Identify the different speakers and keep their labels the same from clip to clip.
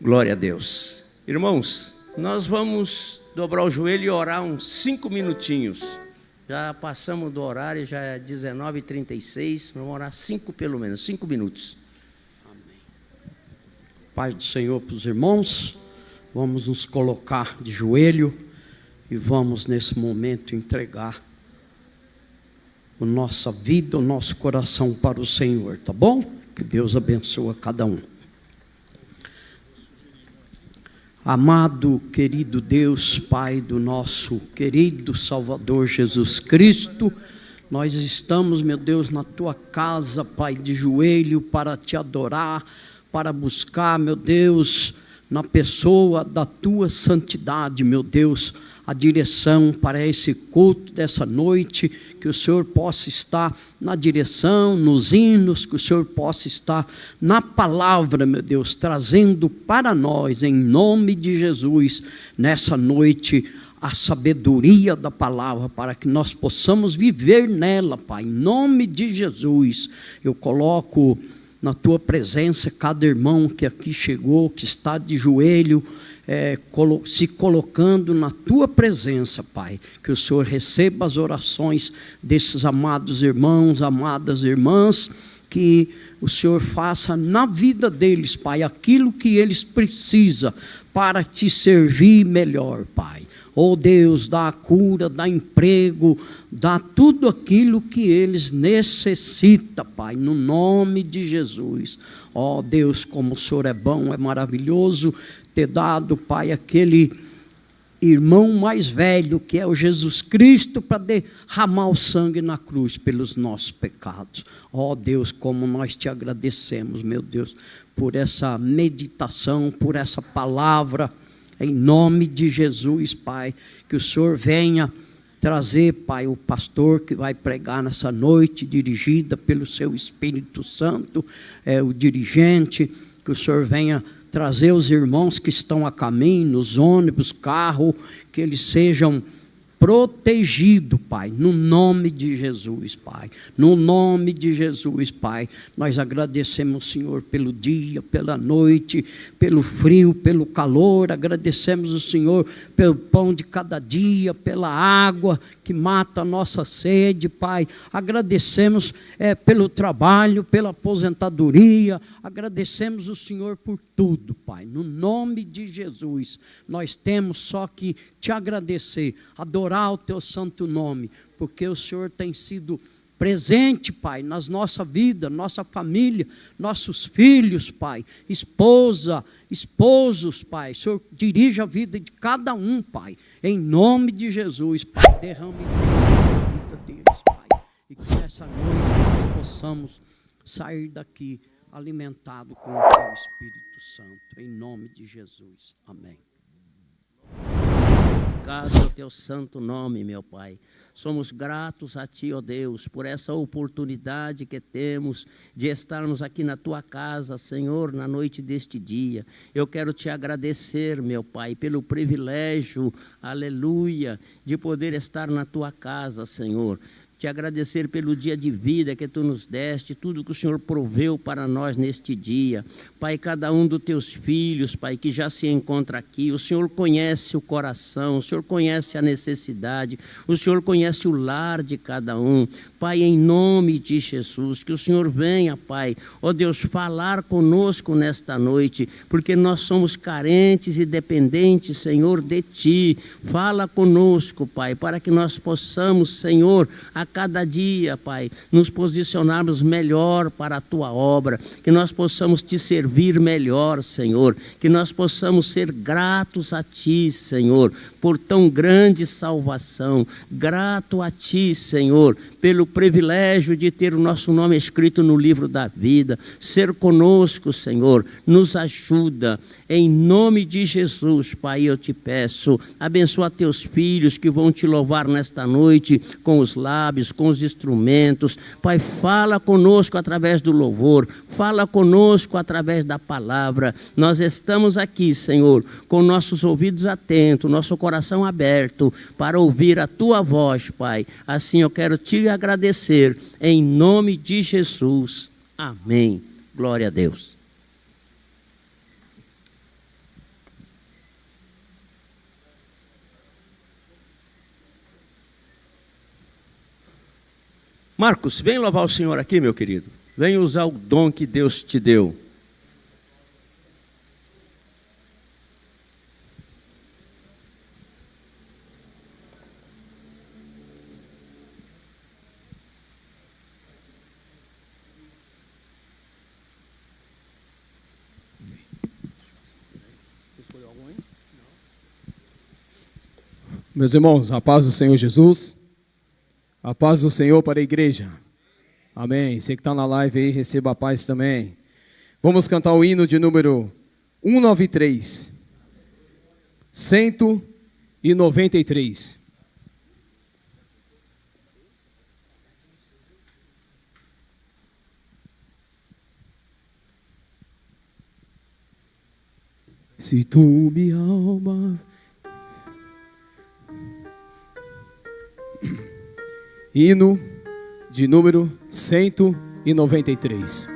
Speaker 1: Glória a Deus. Irmãos, nós vamos dobrar o joelho e orar uns 5 minutinhos. Já passamos do horário, já é 19h36, vamos orar pelo menos 5 minutos.
Speaker 2: Amém. Pai do Senhor para os irmãos, vamos nos colocar de joelho e vamos nesse momento entregar a nossa vida, o nosso coração para o Senhor, tá bom? Que Deus abençoe cada um. Amado, querido Deus, Pai do nosso querido Salvador Jesus Cristo, nós estamos, meu Deus, na Tua casa, Pai, de joelho para Te adorar, para buscar, meu Deus, na pessoa da Tua santidade, meu Deus, a direção para esse culto dessa noite, que o Senhor possa estar na direção, nos hinos, que o Senhor possa estar na palavra, meu Deus, trazendo para nós, em nome de Jesus, nessa noite, a sabedoria da palavra, para que nós possamos viver nela, Pai, em nome de Jesus. Eu coloco na Tua presença cada irmão que aqui chegou, que está de joelho, se colocando na Tua presença, Pai, que o Senhor receba as orações desses amados irmãos, amadas irmãs, que o Senhor faça na vida deles, Pai, aquilo que eles precisam para Te servir melhor, Pai. Oh Deus, dá a cura, dá emprego, dá tudo aquilo que eles necessitam, Pai, no nome de Jesus. Oh Deus, como o Senhor é bom, é maravilhoso ter dado, Pai, aquele irmão mais velho, que é o Jesus Cristo, para derramar o sangue na cruz pelos nossos pecados. Oh Deus, como nós Te agradecemos, meu Deus, por essa meditação, por essa palavra, em nome de Jesus, Pai, que o Senhor venha trazer, Pai, o pastor que vai pregar nessa noite, dirigida pelo Seu Espírito Santo, o dirigente, que o Senhor venha trazer os irmãos que estão a caminho, nos ônibus, carro, que eles sejam protegidos, Pai, no nome de Jesus, Pai, no nome de Jesus, Pai. Nós agradecemos, Senhor, pelo dia, pela noite, pelo frio, pelo calor, agradecemos o Senhor pelo pão de cada dia, pela água que mata a nossa sede, Pai. Agradecemos pelo trabalho, pela aposentadoria, agradecemos o Senhor por tudo, Pai, no nome de Jesus. Nós temos só que Te agradecer, adorar o Teu santo nome, porque o Senhor tem sido presente, Pai, nas nossa vida, nossa família, nossos filhos, Pai, esposa, esposos, Pai. O Senhor dirige a vida de cada um, Pai, em nome de Jesus, Pai. Derrame a vida deles, Pai, e que nessa noite nós possamos sair daqui alimentados com o Teu Espírito Santo, em nome de Jesus, amém.
Speaker 1: Glorificado é o Teu santo nome, meu Pai. Somos gratos a Ti, ó Deus, por essa oportunidade que temos de estarmos aqui na Tua casa, Senhor, na noite deste dia. Eu quero Te agradecer, meu Pai, pelo privilégio, aleluia, de poder estar na Tua casa, Senhor. Te agradecer pelo dia de vida que Tu nos deste, tudo que o Senhor proveu para nós neste dia. Pai, cada um dos Teus filhos, Pai, que já se encontra aqui, o Senhor conhece o coração, o Senhor conhece a necessidade, o Senhor conhece o lar de cada um. Pai, em nome de Jesus, que o Senhor venha, Pai, ó Deus, falar conosco nesta noite, porque nós somos carentes e dependentes, Senhor, de Ti. Fala conosco, Pai, para que nós possamos, Senhor, a cada dia, Pai, nos posicionarmos melhor para a Tua obra, que nós possamos Te servir melhor, Senhor, que nós possamos ser gratos a Ti, Senhor, por tão grande salvação. Grato a Ti, Senhor, pelo privilégio de ter o nosso nome escrito no livro da vida. Ser conosco, Senhor, nos ajuda. Em nome de Jesus, Pai, eu Te peço, abençoa Teus filhos que vão Te louvar nesta noite com os lábios, com os instrumentos. Pai, fala conosco através do louvor, fala conosco através da palavra. Nós estamos aqui, Senhor, com nossos ouvidos atentos, nosso coração aberto para ouvir a Tua voz, Pai. Assim eu quero Te agradecer, em nome de Jesus. Amém. Glória a Deus. Marcos, vem louvar o Senhor aqui, meu querido. Vem usar o dom que Deus te deu.
Speaker 3: Meus irmãos, a paz do Senhor Jesus, a paz do Senhor para a igreja. Amém. Você que está na live aí, receba a paz também. Vamos cantar o hino de número 193. 193. Se tu me alma... Hino de número 193.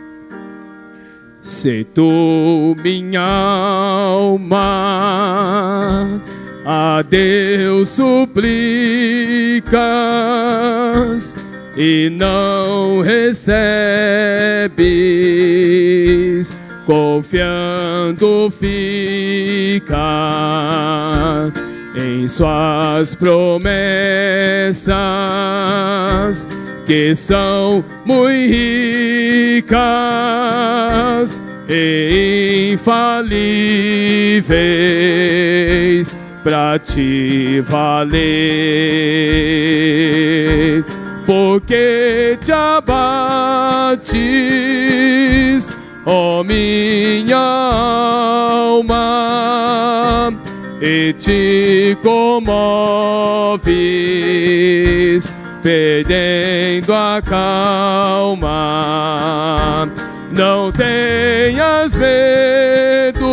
Speaker 3: Se tu, minha alma, a Deus suplicas e não recebes, confiando fica em suas promessas, que são muito ricas e infalíveis para te valer. Porque te abates, ó minha alma, e te comoves, perdendo a calma. Não tenhas medo,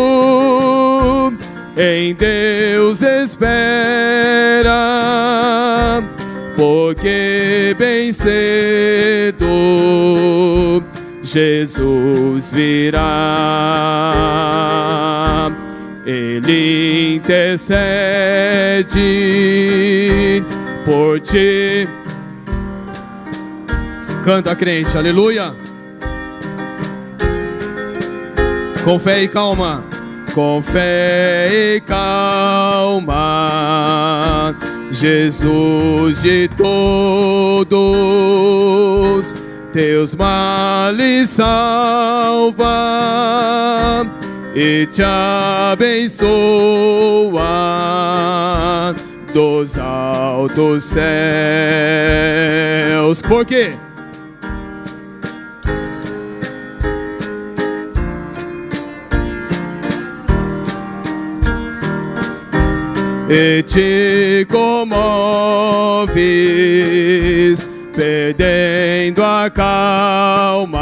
Speaker 3: em Deus espera, porque bem cedo Jesus virá. Ele intercede por ti. Canta, crente, aleluia. Com fé e calma, com fé e calma, Jesus de todos teus males salva e te abençoa dos altos céus. Por quê? E te comoves, perdendo a calma.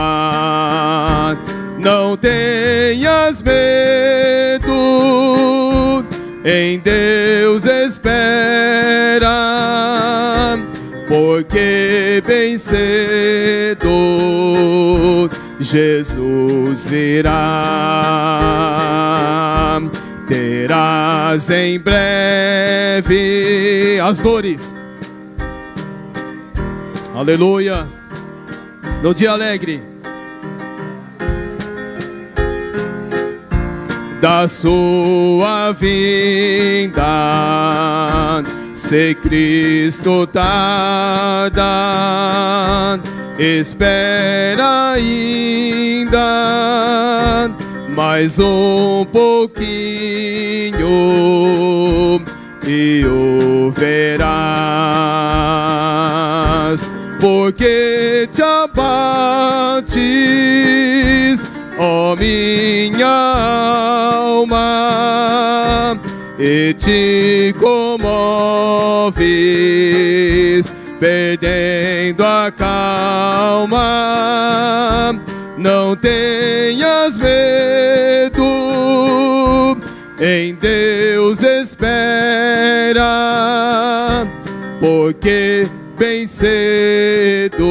Speaker 3: Não tenhas medo, em Deus espera, porque bem cedo Jesus virá. Terás em breve as dores, aleluia, no dia alegre da sua vinda. Se Cristo tarda, espera ainda mais um pouquinho e o verás. Porque te abates, ó minha alma, e te comoves, perdendo a calma. Não tenhas medo, em Deus espera, porque bem cedo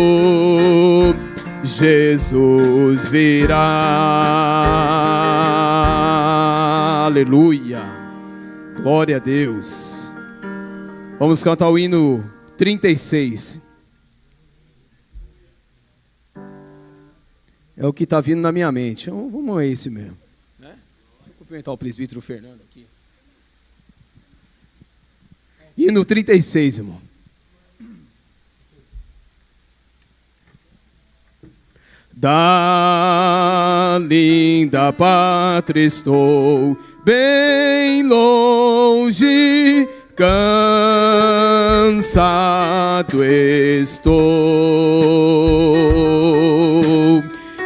Speaker 3: Jesus virá. Aleluia, glória a Deus. Vamos cantar o hino 36. É o que está vindo na minha mente. Então, vamos a esse mesmo. Né? Vou cumprimentar o presbítero Fernando aqui. Hino 36, irmão. Da linda pátria estou bem longe, cansado estou.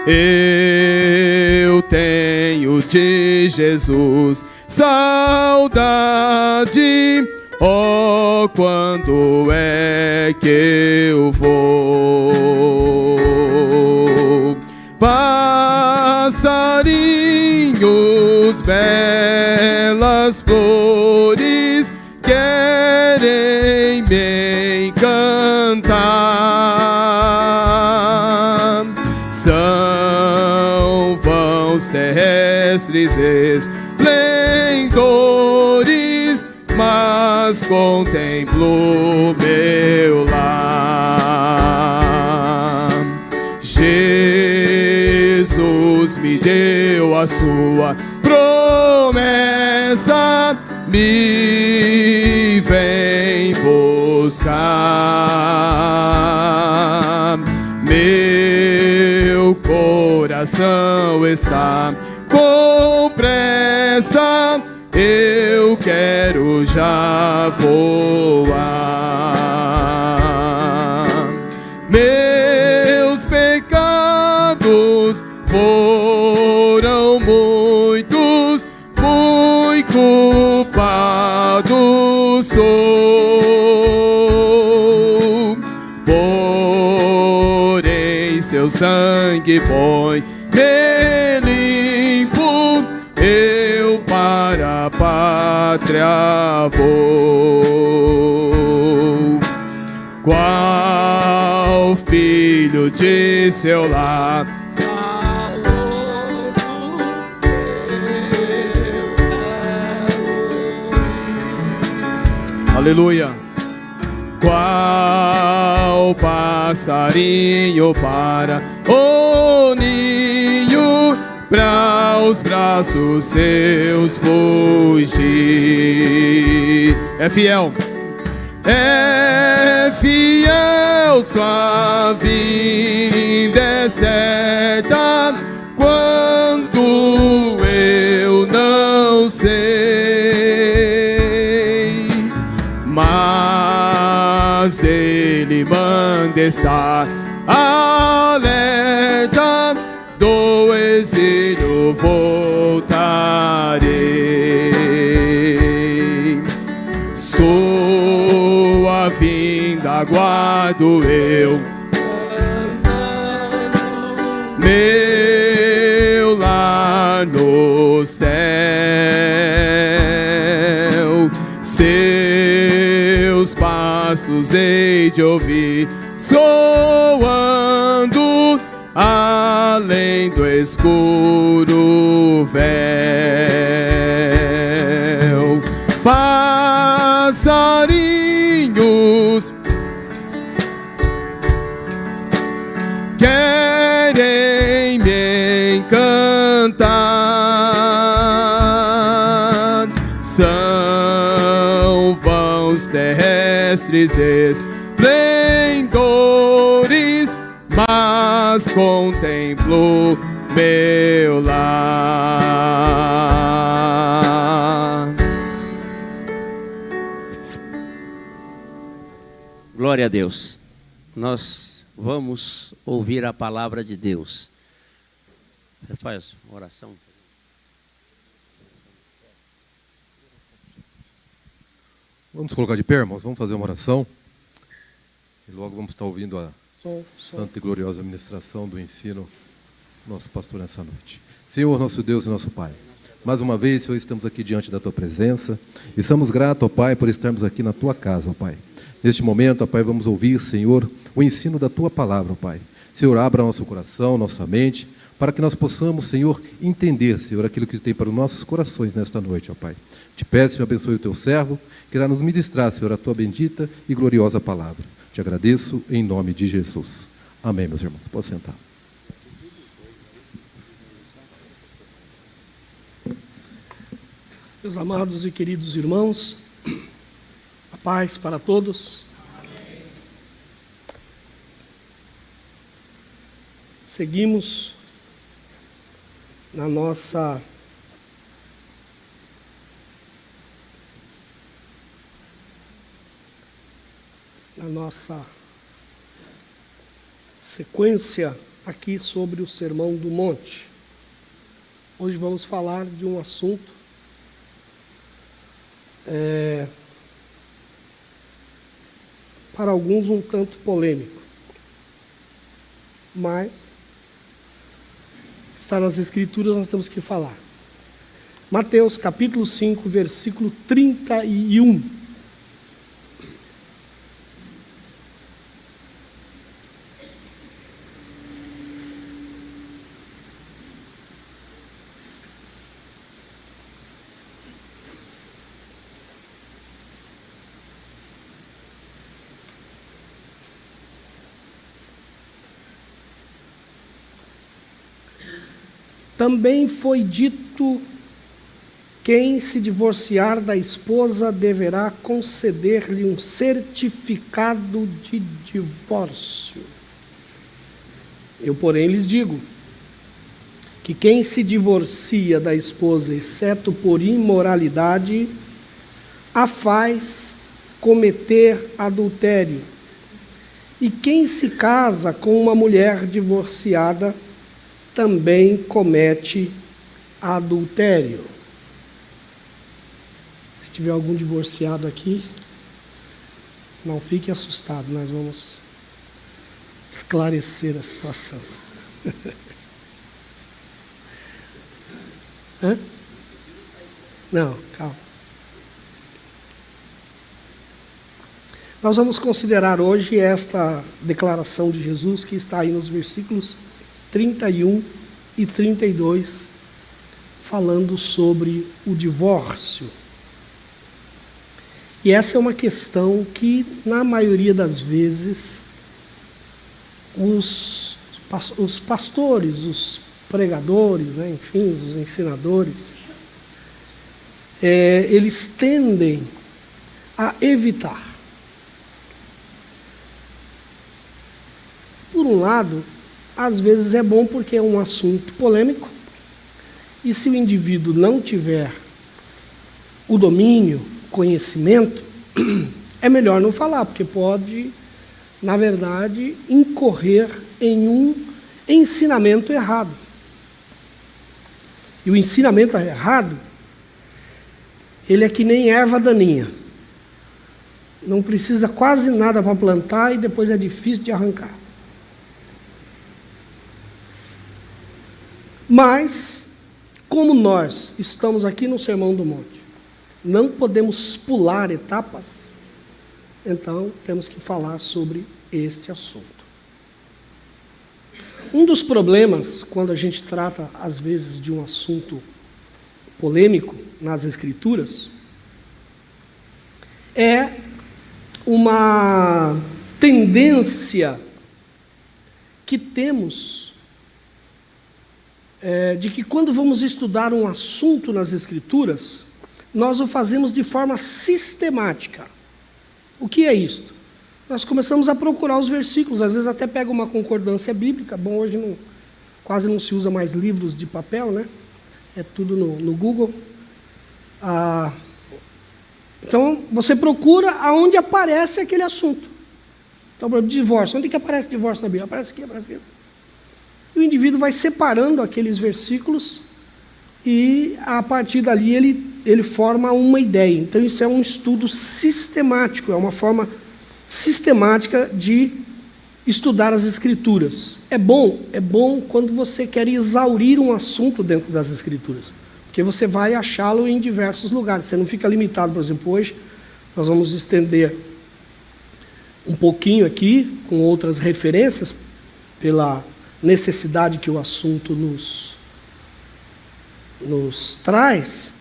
Speaker 3: Eu tenho de Jesus saudade. Oh, quando é que eu vou? Passarinhos, belas flores, querem me encantar. São vãos terrestres esplendores, mas contemplo meu lar. Jesus me deu a sua promessa, me vem buscar. Meu coração está com pressa, eu quero já voar. Meus pecados foram muitos, muito culpado sou. Porém, seu sangue põe-me limpo, eu para a pátria vou. Qual filho de seu lar, aleluia. Qual passarinho para o ninho, para os braços seus fugir. É fiel, sua vinda é certa, quando eu não sei. Mas ele manda estar alerta, do exílio voltarei. Sua vinda aguardo eu, meu lar no céu. Seus passos hei de ouvir soando além do escuro véu. Passarinhos querem me encantar, são vãos terrestres esplendores, mas contemplo meu lar.
Speaker 1: Glória a Deus. Nós vamos ouvir a palavra de Deus. Você faz uma oração.
Speaker 4: Vamos colocar de pé, irmãos, vamos fazer uma oração. E logo vamos estar ouvindo a santa e gloriosa ministração do ensino do nosso pastor nessa noite. Senhor, nosso Deus e nosso Pai, mais uma vez, Senhor, estamos aqui diante da Tua presença e somos gratos, ó Pai, por estarmos aqui na Tua casa, ó Pai. Neste momento, ó Pai, vamos ouvir, Senhor, o ensino da Tua palavra, ó Pai. Senhor, abra nosso coração, nossa mente, para que nós possamos, Senhor, entender, Senhor, aquilo que Tu tem para os nossos corações nesta noite, ó Pai. Te peço, Senhor, abençoe o Teu servo, que irá nos ministrar, Senhor, a Tua bendita e gloriosa palavra. Te agradeço em nome de Jesus. Amém, meus irmãos. Pode sentar.
Speaker 5: Meus amados e queridos irmãos, a paz para todos. Amém. Seguimos na nossa sequência aqui sobre o Sermão do Monte. Hoje vamos falar de um assunto para alguns um tanto polêmico, mas está nas Escrituras, nós temos que falar. Mateus capítulo 5, versículo 31. Também foi dito: quem se divorciar da esposa deverá conceder-lhe um certificado de divórcio. Eu, porém, lhes digo que quem se divorcia da esposa, exceto por imoralidade, a faz cometer adultério. E quem se casa com uma mulher divorciada também comete adultério. Se tiver algum divorciado aqui, não fique assustado, nós vamos esclarecer a situação. Hã? Não, calma. Nós vamos considerar hoje esta declaração de Jesus que está aí nos versículos 31 e 32, falando sobre o divórcio. E essa é uma questão que, na maioria das vezes, os pastores, os pregadores, né, enfim, os ensinadores, eles tendem a evitar. Por um lado, às vezes é bom porque é um assunto polêmico, e se o indivíduo não tiver o domínio, conhecimento, é melhor não falar, porque pode, na verdade, incorrer em um ensinamento errado. E o ensinamento errado, ele é que nem erva daninha. Não precisa quase nada para plantar e depois é difícil de arrancar. Mas, como nós estamos aqui no Sermão do Monte, não podemos pular etapas, então temos que falar sobre este assunto. Um dos problemas, quando a gente trata, às vezes, de um assunto polêmico nas Escrituras, é uma tendência que temos de que quando vamos estudar um assunto nas Escrituras, nós o fazemos de forma sistemática. O que é isto? Nós começamos a procurar os versículos, às vezes até pega uma concordância bíblica. Bom, hoje quase não se usa mais livros de papel, né? É tudo no Google. Então, você procura aonde aparece aquele assunto. Então, por exemplo, divórcio. Onde que aparece divórcio na Bíblia? Aparece aqui, aparece aqui. E o indivíduo vai separando aqueles versículos e, a partir dali, ele forma uma ideia. Então, isso é um estudo sistemático, é uma forma sistemática de estudar as Escrituras. É bom quando você quer exaurir um assunto dentro das Escrituras, porque você vai achá-lo em diversos lugares. Você não fica limitado, por exemplo, hoje nós vamos estender um pouquinho aqui, com outras referências, pela necessidade que o assunto nos traz,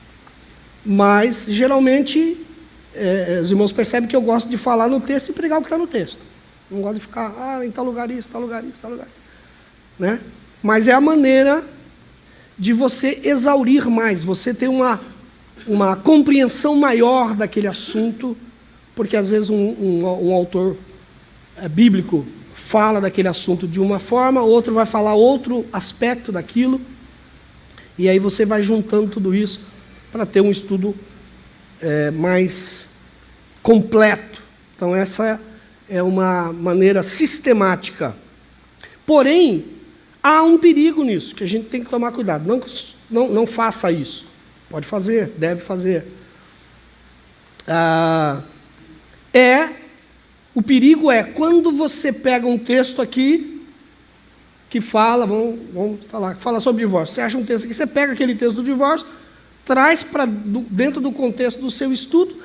Speaker 5: mas geralmente os irmãos percebem que eu gosto de falar no texto e pregar o que está no texto. Não gosto de ficar, em tal lugar isso, tal lugar isso, tal lugar. Né? Mas é a maneira de você exaurir mais, você ter uma uma compreensão maior daquele assunto, porque às vezes um autor bíblico fala daquele assunto de uma forma, outro vai falar outro aspecto daquilo, e aí você vai juntando tudo isso para ter um estudo mais completo. Então essa é uma maneira sistemática. Porém, há um perigo nisso, que a gente tem que tomar cuidado. Não faça isso. Pode fazer, deve fazer. O perigo é quando você pega um texto aqui que fala, fala sobre divórcio. Você acha um texto aqui, você pega aquele texto do divórcio, traz para dentro do contexto do seu estudo,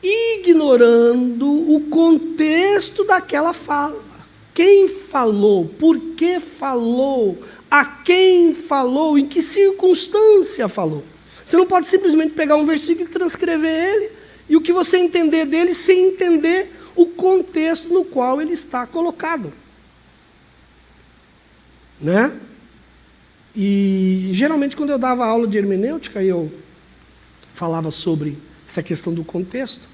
Speaker 5: ignorando o contexto daquela fala. Quem falou, por que falou, a quem falou, em que circunstância falou. Você não pode simplesmente pegar um versículo e transcrever ele, e o que você entender dele sem entender o contexto no qual ele está colocado. Né? E geralmente quando eu dava aula de hermenêutica, eu falava sobre essa questão do contexto,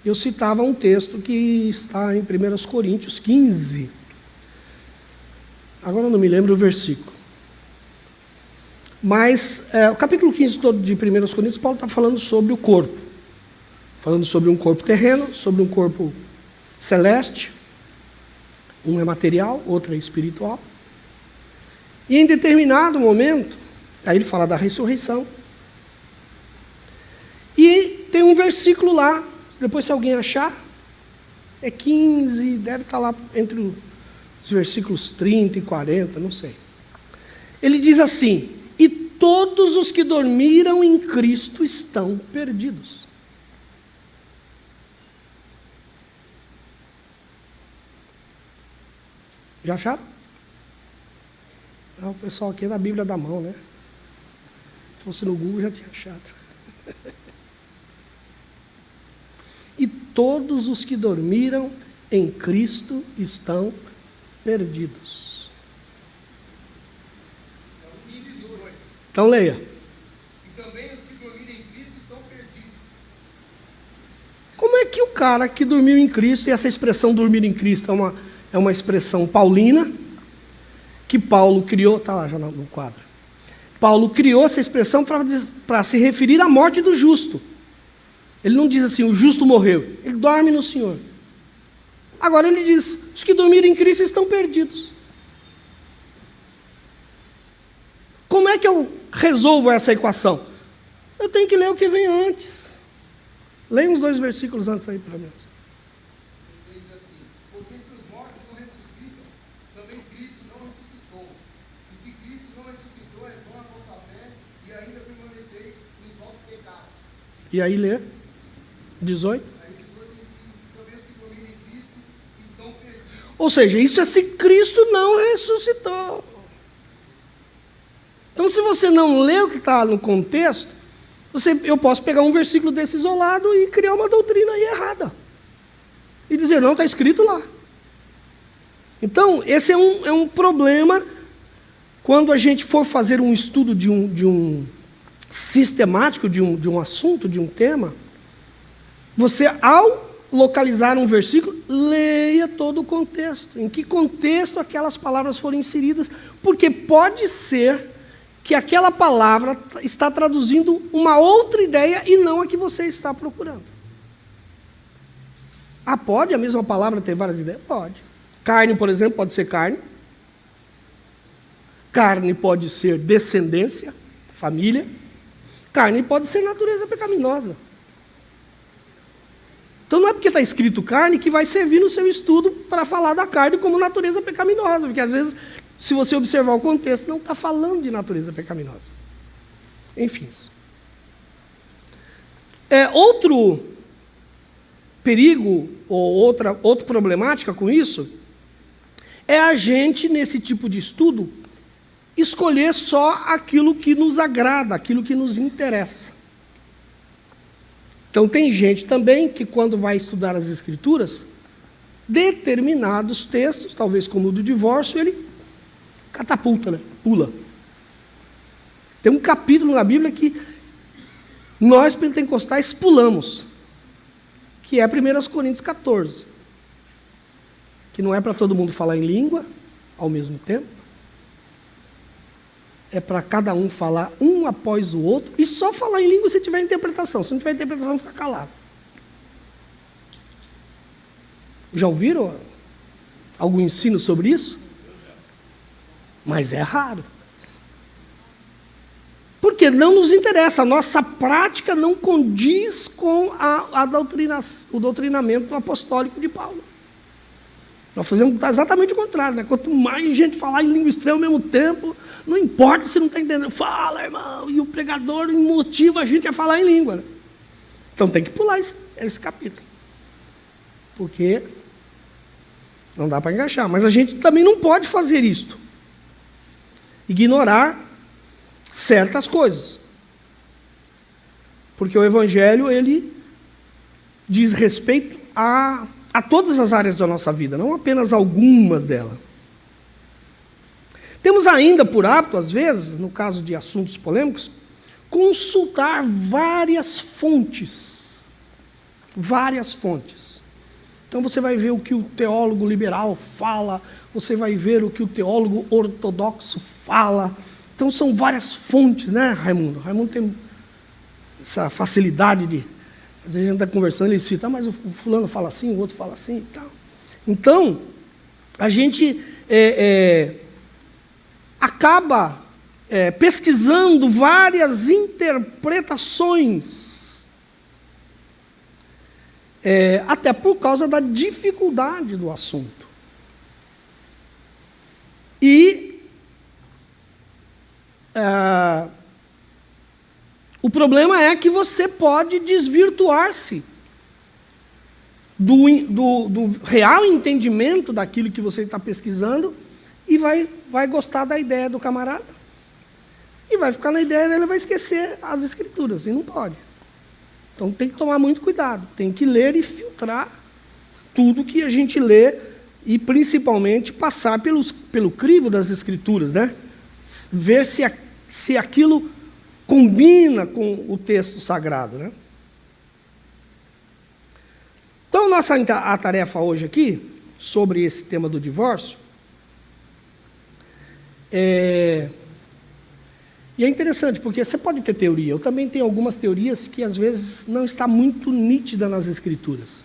Speaker 5: eu citava um texto que está em 1 Coríntios 15. Agora eu não me lembro o versículo. Mas o capítulo 15 todo de 1 Coríntios, Paulo está falando sobre o corpo. Falando sobre um corpo terreno, sobre um corpo celeste. Um é material, outro é espiritual. E em determinado momento, aí ele fala da ressurreição. E tem um versículo lá, depois se alguém achar, é 15, deve estar lá entre os versículos 30 e 40, não sei. Ele diz assim: e todos os que dormiram em Cristo estão perdidos. Já acharam? O pessoal aqui é da Bíblia da mão, né? Se fosse no Google já tinha achado. E todos os que dormiram em Cristo estão perdidos. Então leia.
Speaker 3: E também os que dormirem em Cristo estão perdidos.
Speaker 5: Como é que o cara que dormiu em Cristo, e essa expressão dormir em Cristo é uma expressão paulina, que Paulo criou, está lá já no quadro. Paulo criou essa expressão para se referir à morte do justo. Ele não diz assim, o justo morreu. Ele dorme no Senhor. Agora ele diz, os que dormiram em Cristo estão perdidos. Como é que eu resolvo essa equação? Eu tenho que ler o que vem antes. Leia uns 2 versículos antes aí para mim. E aí lê 18. Ou seja, isso é se Cristo não ressuscitou. Então, se você não lê o que está no contexto, eu posso pegar um versículo desse isolado e criar uma doutrina aí errada. E dizer, não, está escrito lá. Então, esse é um problema quando a gente for fazer um estudo de um sistemático de um assunto, de um tema. Você, ao localizar um versículo, leia todo o contexto. Em que contexto aquelas palavras foram inseridas. Porque pode ser que aquela palavra está traduzindo uma outra ideia e não a que você está procurando. Pode a mesma palavra ter várias ideias? Pode. Carne, por exemplo, pode ser carne. Carne pode ser descendência, família. Carne pode ser natureza pecaminosa. Então não é porque está escrito carne que vai servir no seu estudo para falar da carne como natureza pecaminosa, porque às vezes, se você observar o contexto, não está falando de natureza pecaminosa. Enfim. Outro perigo, ou outra problemática com isso, é a gente, nesse tipo de estudo, escolher só aquilo que nos agrada, aquilo que nos interessa. Então tem gente também que quando vai estudar as Escrituras, determinados textos, talvez como o do divórcio, ele catapulta, né? Pula. Tem um capítulo na Bíblia que Nós, pentecostais, pulamos, que é 1 Coríntios 14, que não é para todo mundo falar em língua ao mesmo tempo, é para cada um falar um após o outro, e só falar em língua se tiver interpretação. Se não tiver interpretação, fica calado. Já ouviram algum ensino sobre isso? Mas é raro. Porque não nos interessa, a nossa prática não condiz com o doutrinamento apostólico de Paulo. Nós fazemos exatamente o contrário, né? Quanto mais gente falar em língua estranha ao mesmo tempo, não importa se não está entendendo. Fala, irmão, e o pregador motiva a gente a falar em língua. Né? Então tem que pular esse capítulo. Porque não dá para encaixar. Mas a gente também não pode fazer isto. Ignorar certas coisas. Porque o Evangelho, ele diz respeito a todas as áreas da nossa vida, não apenas algumas delas. Temos ainda por hábito, às vezes, no caso de assuntos polêmicos, consultar várias fontes. Várias fontes. Então você vai ver o que o teólogo liberal fala, você vai ver o que o teólogo ortodoxo fala. Então são várias fontes, né, Raimundo? Raimundo tem essa facilidade de... Às vezes a gente está conversando e ele cita, mas o fulano fala assim, o outro fala assim e tal. Então, a gente acaba pesquisando várias interpretações, até por causa da dificuldade do assunto. E o problema é que você pode desvirtuar-se do real entendimento daquilo que você está pesquisando e vai gostar da ideia do camarada. E vai ficar na ideia dele, vai esquecer as escrituras, e não pode. Então tem que tomar muito cuidado, tem que ler e filtrar tudo que a gente lê e principalmente passar pelo crivo das escrituras, né? Ver se aquilo combina com o texto sagrado, né? Então, a tarefa hoje aqui, sobre esse tema do divórcio, e é interessante, porque você pode ter teoria, eu também tenho algumas teorias que às vezes não está muito nítida nas escrituras.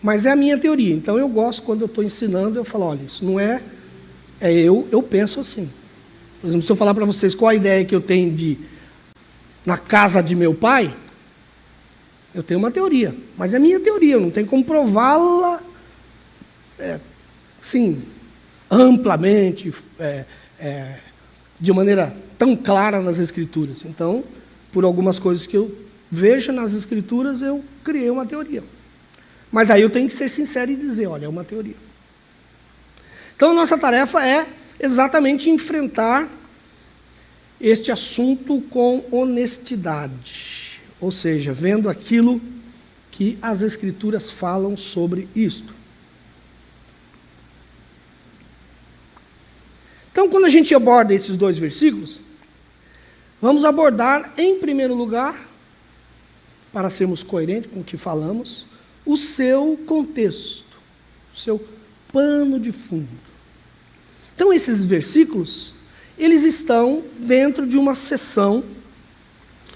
Speaker 5: Mas é a minha teoria, então eu gosto, quando eu estou ensinando, eu falo, olha, isso não eu penso assim. Por exemplo, se eu falar para vocês qual a ideia que eu tenho na casa de meu pai, eu tenho uma teoria, mas é minha teoria, eu não tenho como prová-la assim, amplamente, de maneira tão clara nas Escrituras. Então, por algumas coisas que eu vejo nas Escrituras, eu criei uma teoria. Mas aí eu tenho que ser sincero e dizer, olha, é uma teoria. Então, a nossa tarefa é exatamente enfrentar este assunto com honestidade, ou seja, vendo aquilo que as Escrituras falam sobre isto. Então, quando a gente aborda esses dois versículos, vamos abordar, em primeiro lugar, para sermos coerentes com o que falamos, o seu contexto, o seu pano de fundo. Então, esses versículos, eles estão dentro de uma seção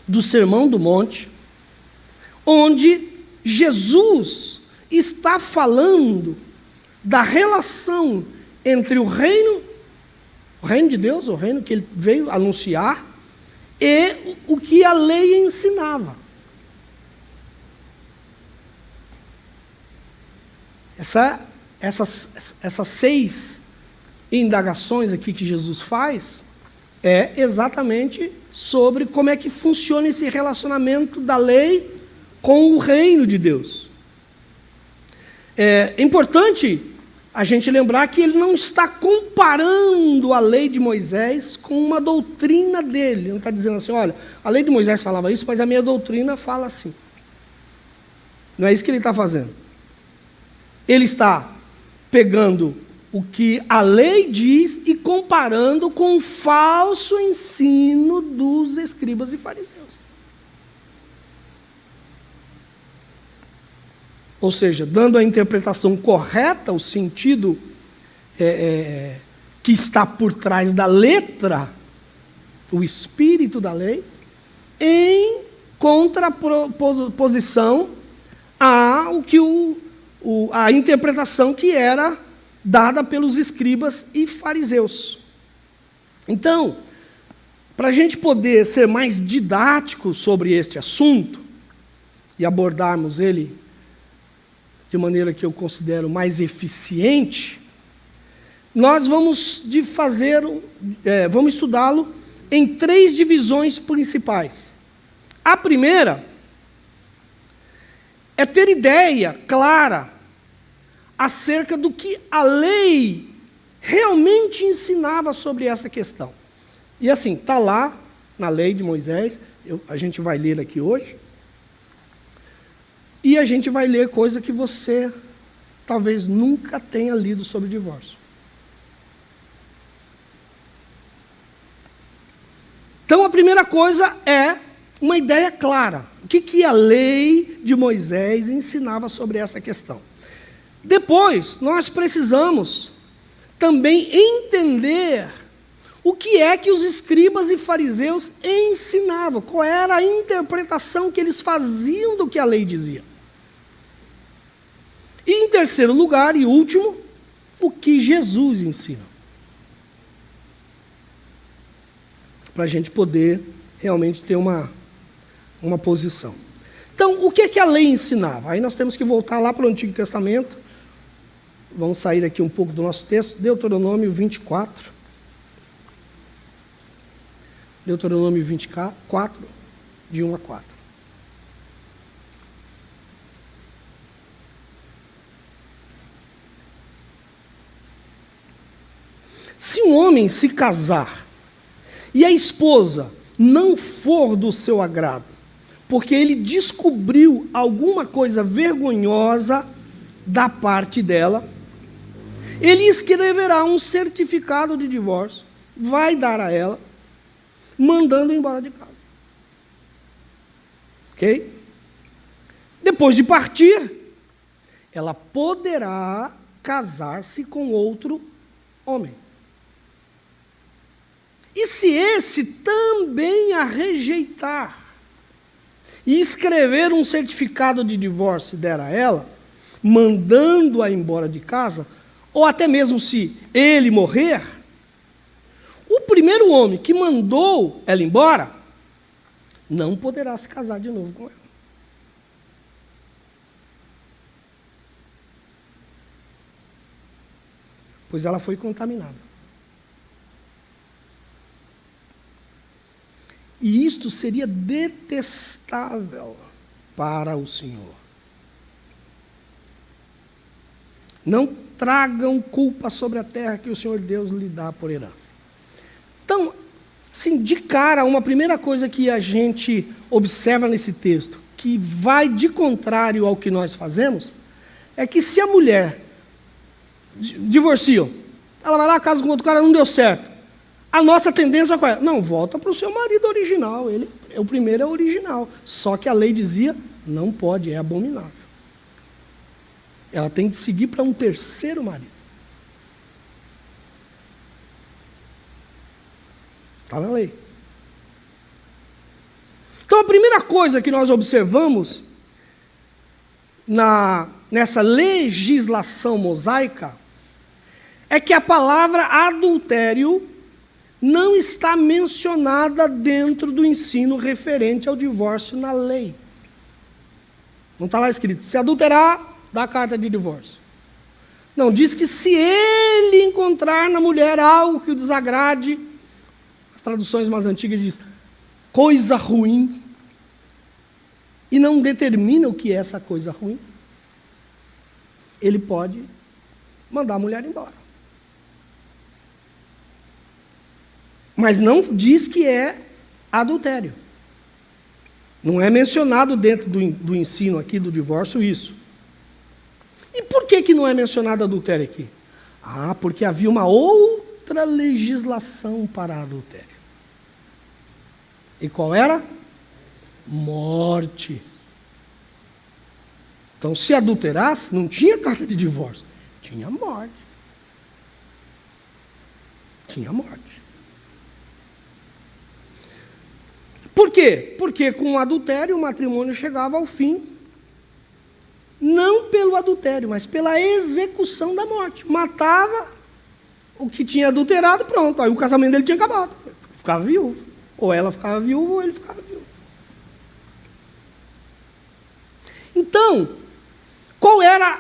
Speaker 5: do Sermão do Monte, onde Jesus está falando da relação entre o reino de Deus, o reino que ele veio anunciar, e o que a lei ensinava. Essas 6 indagações aqui que Jesus faz é exatamente sobre como é que funciona esse relacionamento da lei com o reino de Deus. É importante a gente lembrar que ele não está comparando a lei de Moisés com uma doutrina dele. Ele não está dizendo assim, olha, a lei de Moisés falava isso, mas a minha doutrina fala assim. Não é isso que ele está fazendo. Ele está pegando o que a lei diz e comparando com o falso ensino dos escribas e fariseus. ou seja, dando a interpretação correta, o sentido que está por trás da letra, o espírito da lei, em contraposição a a interpretação que era dada pelos escribas e fariseus. Então, para a gente poder ser mais didático sobre este assunto e abordarmos ele de maneira que eu considero mais eficiente, nós vamos estudá-lo em 3 divisões principais. A primeira é ter ideia clara acerca do que a lei realmente ensinava sobre essa questão. E assim, está lá na lei de Moisés, a gente vai ler aqui hoje, e a gente vai ler coisa que você talvez nunca tenha lido sobre divórcio. Então a primeira coisa é uma ideia clara. O que a lei de Moisés ensinava sobre essa questão? Depois, nós precisamos também entender o que é que os escribas e fariseus ensinavam, qual era a interpretação que eles faziam do que a lei dizia. E em terceiro lugar e último, o que Jesus ensina. Para a gente poder realmente ter uma posição. Então, o que a lei ensinava? Aí nós temos que voltar lá para o Antigo Testamento. Vamos sair aqui um pouco do nosso texto, Deuteronômio 24. Deuteronômio 24, de 1 a 4. Se um homem se casar e a esposa não for do seu agrado, porque ele descobriu alguma coisa vergonhosa da parte dela, ele escreverá um certificado de divórcio, vai dar a ela, mandando embora de casa. Ok? Depois de partir, ela poderá casar-se com outro homem. E se esse também a rejeitar e escrever um certificado de divórcio e der a ela, mandando-a embora de casa, ou até mesmo se ele morrer, o primeiro homem que mandou ela embora não poderá se casar de novo com ela. Pois ela foi contaminada. E isto seria detestável para o Senhor. Não tragam culpa sobre a terra que o Senhor Deus lhe dá por herança. Então, assim, de cara, uma primeira coisa que a gente observa nesse texto, que vai de contrário ao que nós fazemos, é que se a mulher divorcia, ela vai lá, casa com outro cara, não deu certo. A nossa tendência é, não, volta para o seu marido original, o primeiro é original. Só que a lei dizia, não pode, é abominável. Ela tem que seguir para um terceiro marido. Está na lei. Então a primeira coisa que nós observamos nessa legislação mosaica é que a palavra adultério não está mencionada dentro do ensino referente ao divórcio na lei. Não está lá escrito, se adulterar, dá a carta de divórcio. Não, diz que se ele encontrar na mulher algo que o desagrade, as traduções mais antigas dizem, coisa ruim, e não determina o que é essa coisa ruim, ele pode mandar a mulher embora. Mas não diz que é adultério. Não é mencionado dentro do ensino aqui do divórcio isso. E por que não é mencionado adultério aqui? Porque havia uma outra legislação para adultério. E qual era? Morte. Então, se adulterasse, não tinha carta de divórcio, tinha morte. Tinha morte. Por quê? Porque com o adultério o matrimônio chegava ao fim, não pelo adultério, mas pela execução da morte. Matava o que tinha adulterado, pronto. Aí o casamento dele tinha acabado. Ficava viúvo. Ou ela ficava viúva, ou ele ficava viúvo. Então, qual era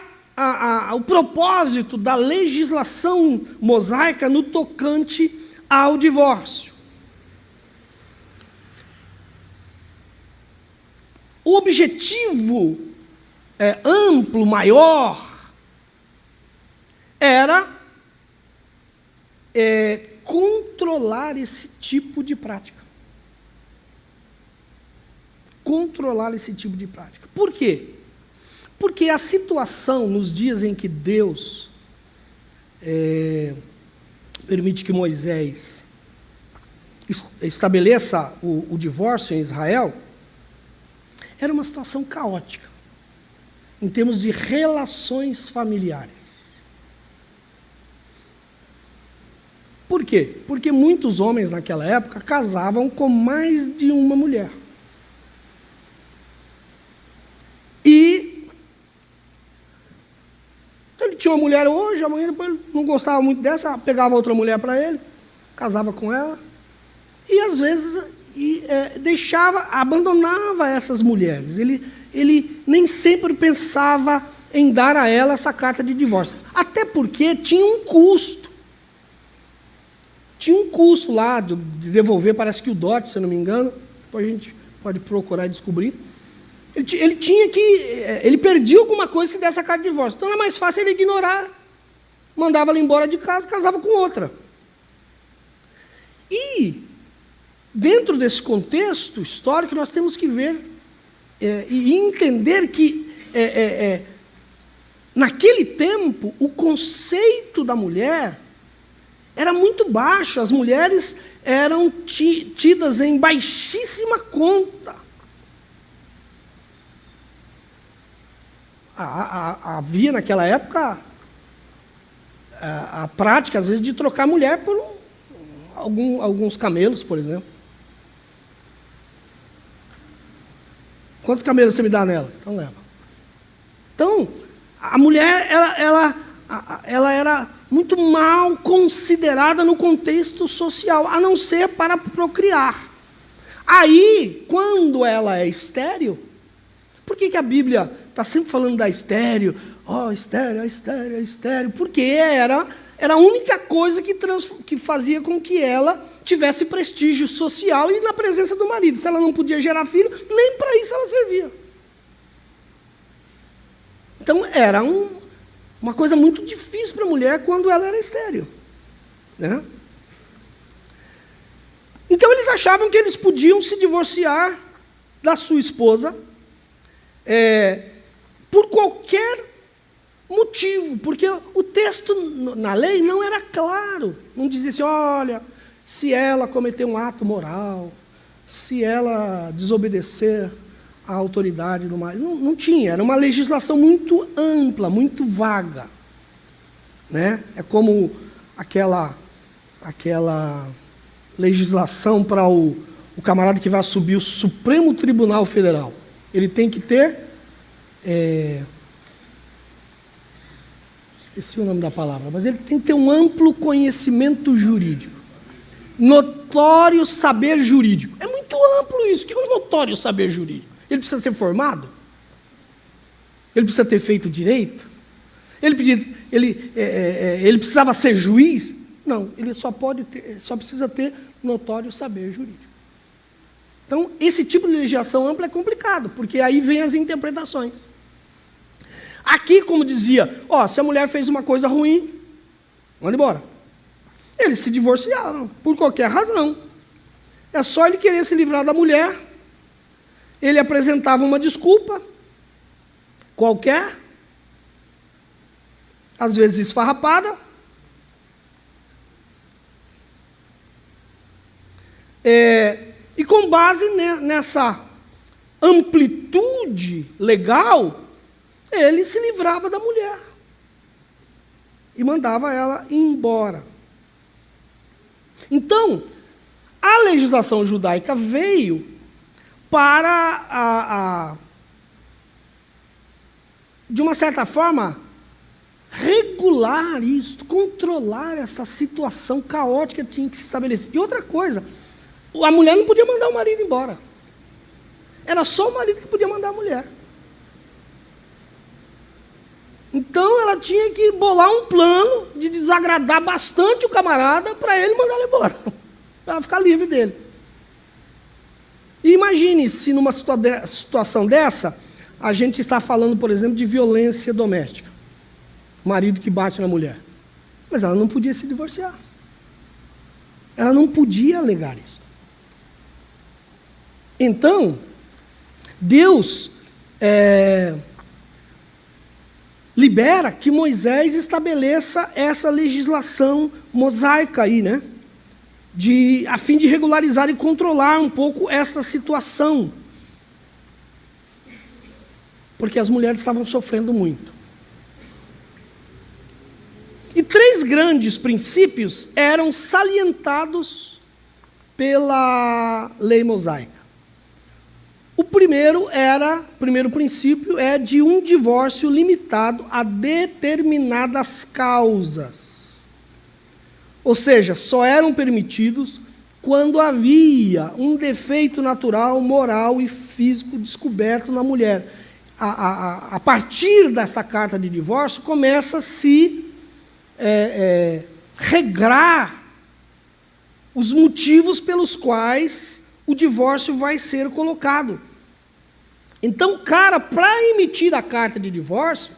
Speaker 5: o propósito da legislação mosaica no tocante ao divórcio? O objetivo amplo, maior, era controlar esse tipo de prática. Controlar esse tipo de prática. Por quê? Porque a situação nos dias em que Deus permite que Moisés estabeleça o divórcio em Israel, era uma situação caótica, em termos de relações familiares. Por quê? Porque muitos homens naquela época casavam com mais de uma mulher. E ele tinha uma mulher hoje, amanhã depois ele não gostava muito dessa, pegava outra mulher para ele, casava com ela, e às vezes abandonava essas mulheres. Ele nem sempre pensava em dar a ela essa carta de divórcio. Até porque tinha um custo. Tinha um custo lá de devolver, parece que o dote, se eu não me engano, depois a gente pode procurar e descobrir. Ele perdia alguma coisa se desse a carta de divórcio. Então era mais fácil ele ignorar. Mandava ela embora de casa, casava com outra. E dentro desse contexto histórico, nós temos que ver e entender que, naquele tempo, o conceito da mulher era muito baixo. As mulheres eram tidas em baixíssima conta. Havia, naquela época, a prática, às vezes, de trocar a mulher por alguns camelos, por exemplo. Quantos camelos você me dá nela? Então leva. Então, a mulher, ela era muito mal considerada no contexto social, a não ser para procriar. Aí, quando ela é estéril, por que a Bíblia está sempre falando da estéril? Estéril, estéril, estéril. Porque era a única coisa que fazia com que ela tivesse prestígio social e na presença do marido. Se ela não podia gerar filho, nem para isso ela servia. Então, era uma coisa muito difícil para a mulher quando ela era estéril. Né? Então, eles achavam que eles podiam se divorciar da sua esposa por qualquer motivo, porque o texto na lei não era claro. Não dizia assim, olha, se ela cometer um ato moral, se ela desobedecer à autoridade do marido. Não tinha, era uma legislação muito ampla, muito vaga. Né? É como aquela legislação para o camarada que vai subir o Supremo Tribunal Federal. Ele tem que ter... esqueci o nome da palavra, mas ele tem que ter um amplo conhecimento jurídico. Notório saber jurídico. É muito amplo isso. O que é um notório saber jurídico? Ele precisa ser formado? Ele precisa ter feito direito? Ele precisava ser juiz? Não, ele só precisa ter notório saber jurídico. Então, esse tipo de legislação ampla é complicado, porque aí vem as interpretações. Aqui, como dizia, se a mulher fez uma coisa ruim, manda embora. Eles se divorciaram, por qualquer razão. É só ele querer se livrar da mulher, ele apresentava uma desculpa, qualquer, às vezes esfarrapada, e com base nessa amplitude legal, ele se livrava da mulher e mandava ela embora. Então, a legislação judaica veio para, de uma certa forma, regular isso, controlar essa situação caótica que tinha que se estabelecer. E outra coisa, a mulher não podia mandar o marido embora. Era só o marido que podia mandar a mulher. Então ela tinha que bolar um plano de desagradar bastante o camarada para ele mandar ele embora, para ela ficar livre dele. E imagine se numa situação dessa, a gente está falando, por exemplo, de violência doméstica. Marido que bate na mulher. Mas ela não podia se divorciar. Ela não podia alegar isso. Então, Deus libera que Moisés estabeleça essa legislação mosaica aí, né? A fim de regularizar e controlar um pouco essa situação. Porque as mulheres estavam sofrendo muito. E 3 grandes princípios eram salientados pela lei mosaica. O primeiro princípio é de um divórcio limitado a determinadas causas. Ou seja, só eram permitidos quando havia um defeito natural, moral e físico descoberto na mulher. A partir dessa carta de divórcio, começa a se regrar os motivos pelos quais o divórcio vai ser colocado. Então, o cara, para emitir a carta de divórcio,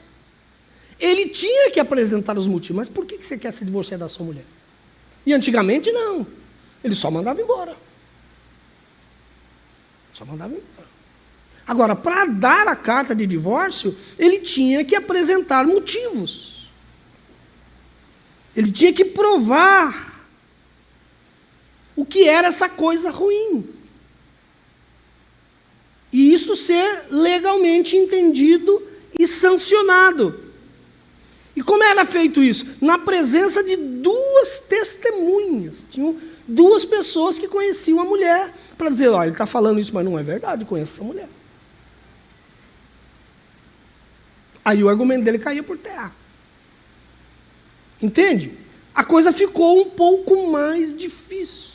Speaker 5: ele tinha que apresentar os motivos. Mas por que você quer se divorciar da sua mulher? E antigamente, não. Ele só mandava embora. Só mandava embora. Agora, para dar a carta de divórcio, ele tinha que apresentar motivos. Ele tinha que provar o que era essa coisa ruim. E isso ser legalmente entendido e sancionado. E como era feito isso? Na presença de 2 testemunhas. Tinham 2 pessoas que conheciam a mulher, para dizer, ele está falando isso, mas não é verdade, conheço essa mulher. Aí o argumento dele caía por terra. Entende? A coisa ficou um pouco mais difícil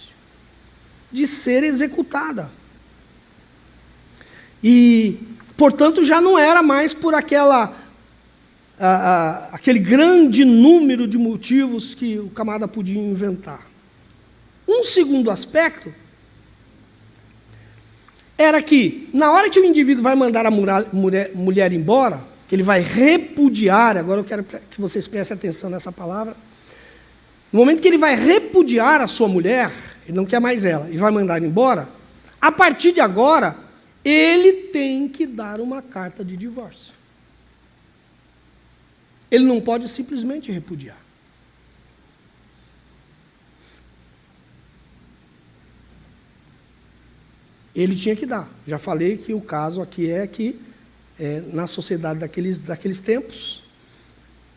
Speaker 5: de ser executada. E, portanto, já não era mais por aquele grande número de motivos que o camarada podia inventar. Um segundo aspecto era que, na hora que o indivíduo vai mandar a mulher embora, que ele vai repudiar, agora eu quero que vocês prestem atenção nessa palavra, no momento que ele vai repudiar a sua mulher, ele não quer mais ela, e vai mandar embora, a partir de agora, ele tem que dar uma carta de divórcio. Ele não pode simplesmente repudiar. Ele tinha que dar. Já falei que o caso aqui é que, na sociedade daqueles tempos,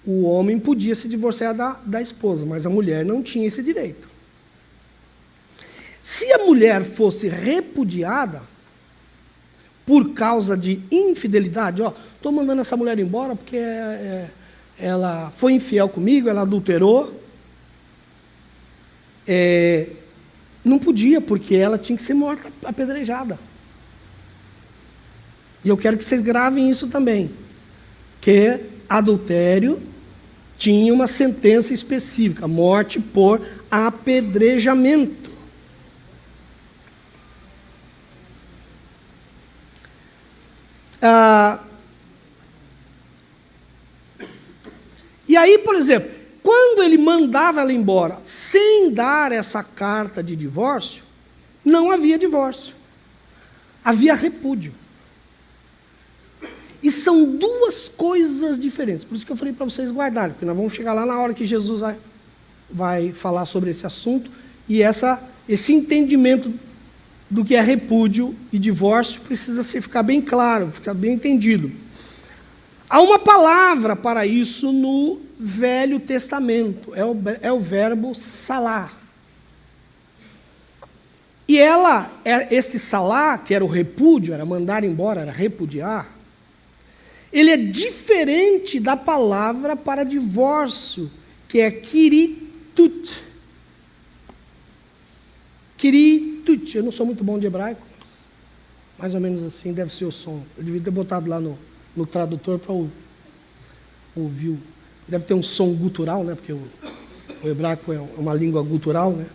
Speaker 5: o homem podia se divorciar da esposa, mas a mulher não tinha esse direito. Se a mulher fosse repudiada por causa de infidelidade, estou mandando essa mulher embora porque ela foi infiel comigo, ela adulterou, não podia, porque ela tinha que ser morta, apedrejada. E eu quero que vocês gravem isso também, que adultério tinha uma sentença específica, morte por apedrejamento. E aí, por exemplo, quando ele mandava ela embora sem dar essa carta de divórcio, não havia divórcio. Havia repúdio. E são 2 coisas diferentes. Por isso que eu falei para vocês guardarem, porque nós vamos chegar lá na hora que Jesus vai falar sobre esse assunto, e esse entendimento do que é repúdio e divórcio precisa ficar bem claro, ficar bem entendido. Há uma palavra para isso no Velho Testamento, é o verbo salar. E este salar, que era o repúdio, era mandar embora, era repudiar, ele é diferente da palavra para divórcio, que é kiritut. Kiritut, eu não sou muito bom de hebraico, mais ou menos assim deve ser o som. Eu devia ter botado lá no tradutor para ouvir. Deve ter um som gutural, né? Porque o hebraico é uma língua gutural, né?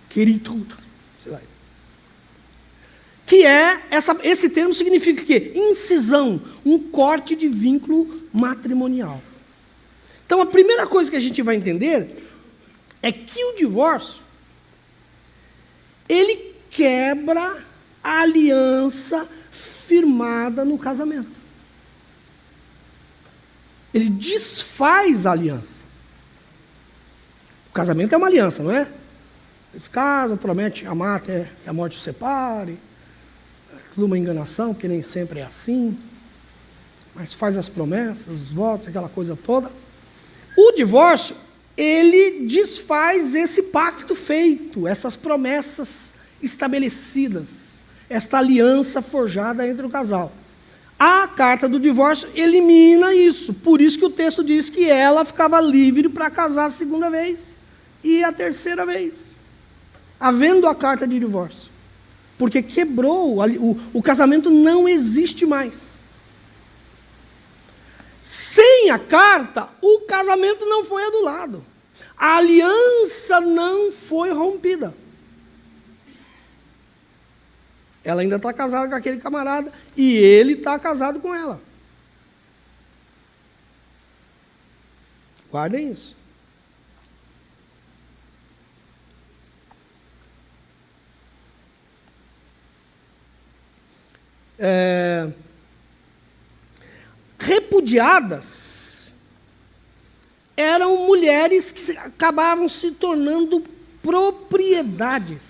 Speaker 5: Kiritut, sei lá. Que é, esse termo significa o quê? Incisão, um corte de vínculo matrimonial. Então, a primeira coisa que a gente vai entender é que o divórcio, ele quebra a aliança firmada no casamento. Ele desfaz a aliança. O casamento é uma aliança, não é? Eles casam, prometem amar até que a morte os separe. Tudo uma enganação, porque nem sempre é assim. Mas faz as promessas, os votos, aquela coisa toda. O divórcio, ele desfaz esse pacto feito, essas promessas estabelecidas, esta aliança forjada entre o casal. A carta do divórcio elimina isso. Por isso que o texto diz que ela ficava livre para casar a segunda vez e a terceira vez, havendo a carta de divórcio. Porque quebrou, o casamento não existe mais. Sem a carta, o casamento não foi anulado. A aliança não foi rompida. Ela ainda está casada com aquele camarada e ele está casado com ela. Guardem isso. Repudiadas eram mulheres que acabavam se tornando propriedades,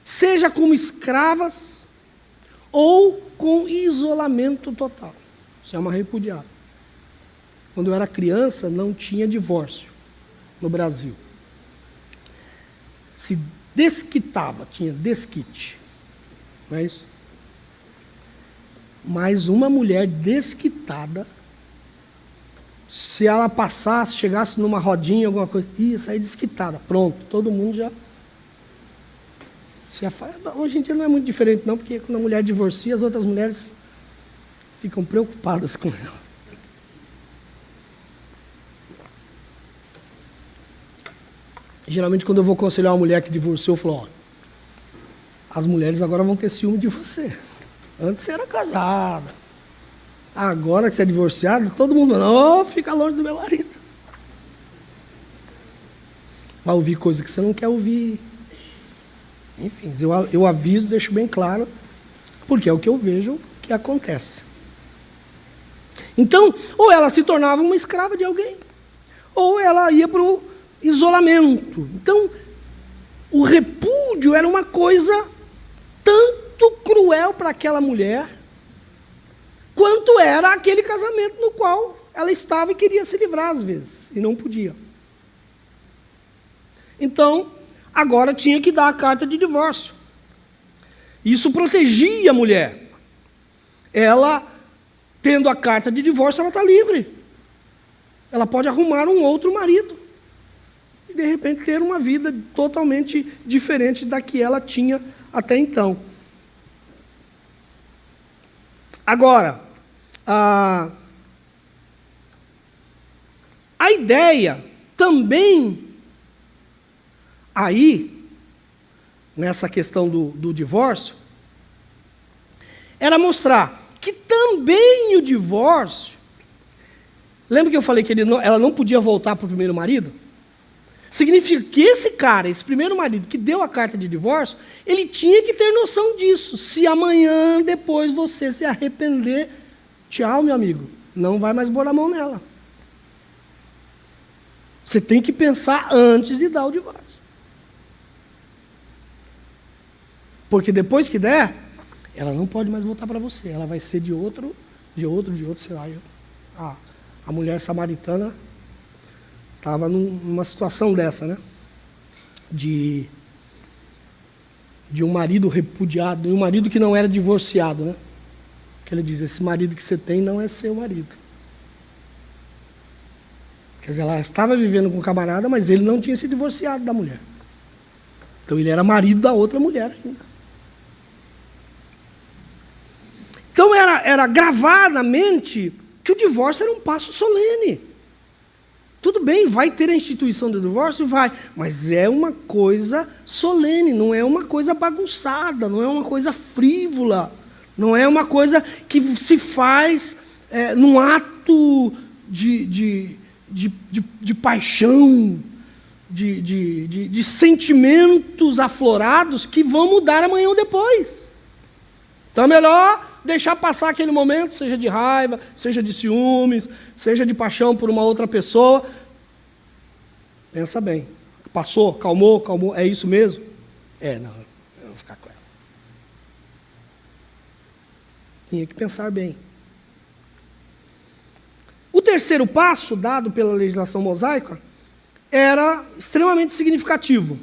Speaker 5: seja como escravas ou com isolamento total. Isso é uma repudiada. Quando eu era criança, não tinha divórcio no Brasil. Se desquitava, tinha desquite. Não é isso? Mas uma mulher desquitada, se ela passasse, chegasse numa rodinha, alguma coisa, ia sair desquitada. Pronto, todo mundo já... Hoje em dia não é muito diferente não, porque quando a mulher divorcia, as outras mulheres ficam preocupadas com ela. Geralmente quando eu vou aconselhar uma mulher que divorciou, eu falo, ó, as mulheres agora vão ter ciúme de você. Antes você era casada. Agora que você é divorciado, todo mundo fala, fica longe do meu marido. Vai ouvir coisa que você não quer ouvir. Enfim, eu aviso, deixo bem claro, porque é o que eu vejo que acontece. Então, ou ela se tornava uma escrava de alguém, ou ela ia para o isolamento. Então, o repúdio era uma coisa tanto cruel para aquela mulher, quanto era aquele casamento no qual ela estava e queria se livrar às vezes, e não podia. Então, agora tinha que dar a carta de divórcio. Isso protegia a mulher. Ela, tendo a carta de divórcio, ela está livre. Ela pode arrumar um outro marido. E, de repente, ter uma vida totalmente diferente da que ela tinha até então. Agora, a ideia também, aí, nessa questão do divórcio, era mostrar que também o divórcio... Lembra que eu falei que ela não podia voltar para o primeiro marido? Significa que esse cara, esse primeiro marido que deu a carta de divórcio, ele tinha que ter noção disso. Se amanhã, depois, você se arrepender, tchau, meu amigo, não vai mais pôr a mão nela. Você tem que pensar antes de dar o divórcio. Porque depois que der, ela não pode mais voltar para você. Ela vai ser de outro, sei lá. A mulher samaritana estava numa situação dessa, né? De um marido repudiado, e um marido que não era divorciado, né? Que ele diz, esse marido que você tem não é seu marido. Quer dizer, ela estava vivendo com o camarada, mas ele não tinha se divorciado da mulher. Então ele era marido da outra mulher ainda. Então era gravado na mente que o divórcio era um passo solene. Tudo bem, vai ter a instituição do divórcio? Vai. Mas é uma coisa solene, não é uma coisa bagunçada, não é uma coisa frívola, não é uma coisa que se faz num ato de paixão, de sentimentos aflorados que vão mudar amanhã ou depois. Então é melhor deixar passar aquele momento, seja de raiva, seja de ciúmes, seja de paixão por uma outra pessoa. Pensa bem. Passou, calmou, é isso mesmo? Não, eu vou ficar com ela. Tinha que pensar bem. O terceiro passo dado pela legislação mosaica era extremamente significativo,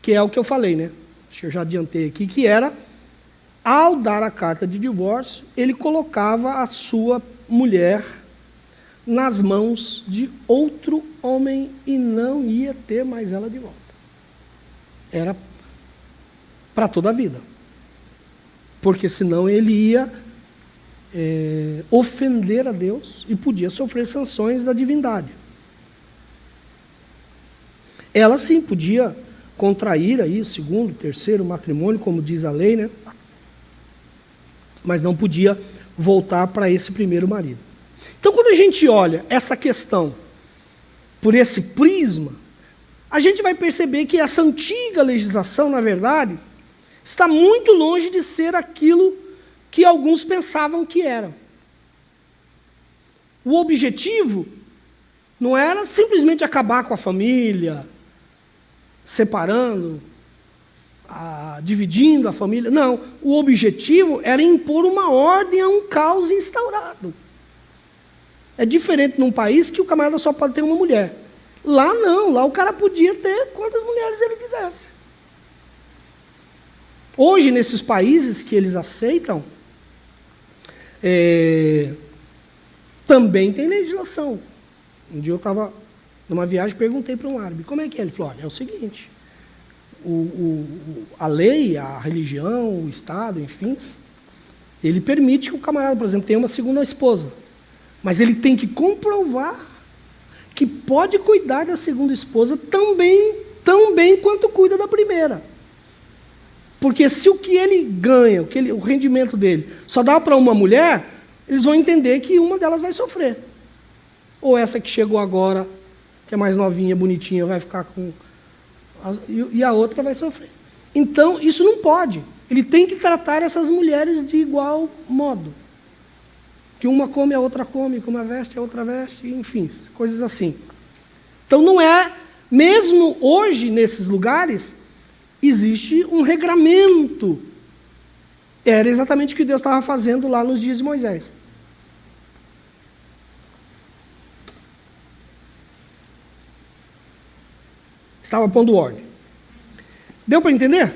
Speaker 5: que é o que eu falei, né? Acho que eu já adiantei aqui, que era, ao dar a carta de divórcio, ele colocava a sua mulher nas mãos de outro homem e não ia ter mais ela de volta. Era para toda a vida. Porque senão ele ia ofender a Deus e podia sofrer sanções da divindade. Ela sim podia contrair aí o segundo, terceiro matrimônio, como diz a lei, né? Mas não podia voltar para esse primeiro marido. Então, quando a gente olha essa questão por esse prisma, a gente vai perceber que essa antiga legislação, na verdade, está muito longe de ser aquilo que alguns pensavam que era. O objetivo não era simplesmente acabar com a família, separando, dividindo a família. Não, o objetivo era impor uma ordem a um caos instaurado. É diferente num país que o camarada só pode ter uma mulher. Lá não, lá o cara podia ter quantas mulheres ele quisesse. Hoje, nesses países que eles aceitam, também tem legislação. Um dia eu estava numa viagem e perguntei para um árabe, como é que é? Ele falou, olha, é o seguinte, a lei, a religião, o Estado, enfim, ele permite que o camarada, por exemplo, tenha uma segunda esposa, mas ele tem que comprovar que pode cuidar da segunda esposa tão bem quanto cuida da primeira. Porque se o que ele ganha, o rendimento dele, só dá para uma mulher, eles vão entender que uma delas vai sofrer. Ou essa que chegou agora, que é mais novinha, bonitinha, vai ficar com... E a outra vai sofrer. Então, isso não pode. Ele tem que tratar essas mulheres de igual modo. Que uma come, a outra come, que uma veste, a outra veste, enfim, coisas assim. Então, não é... Mesmo hoje, nesses lugares, existe um regramento. Era exatamente o que Deus estava fazendo lá nos dias de Moisés. Estava pondo ordem. Deu para entender?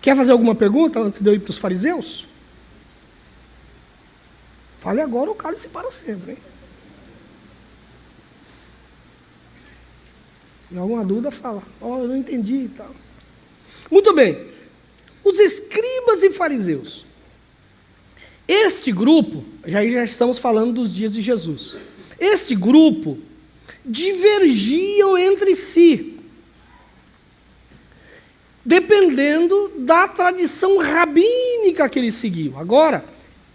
Speaker 5: Quer fazer alguma pergunta antes de eu ir para os fariseus? Fale agora ou cale-se para sempre. Hein? Se alguma dúvida, fala. Eu não entendi e tal. Muito bem. Os escribas e fariseus. Este grupo, já estamos falando dos dias de Jesus. Este grupo divergiam entre si, dependendo da tradição rabínica que eles seguiam. Agora,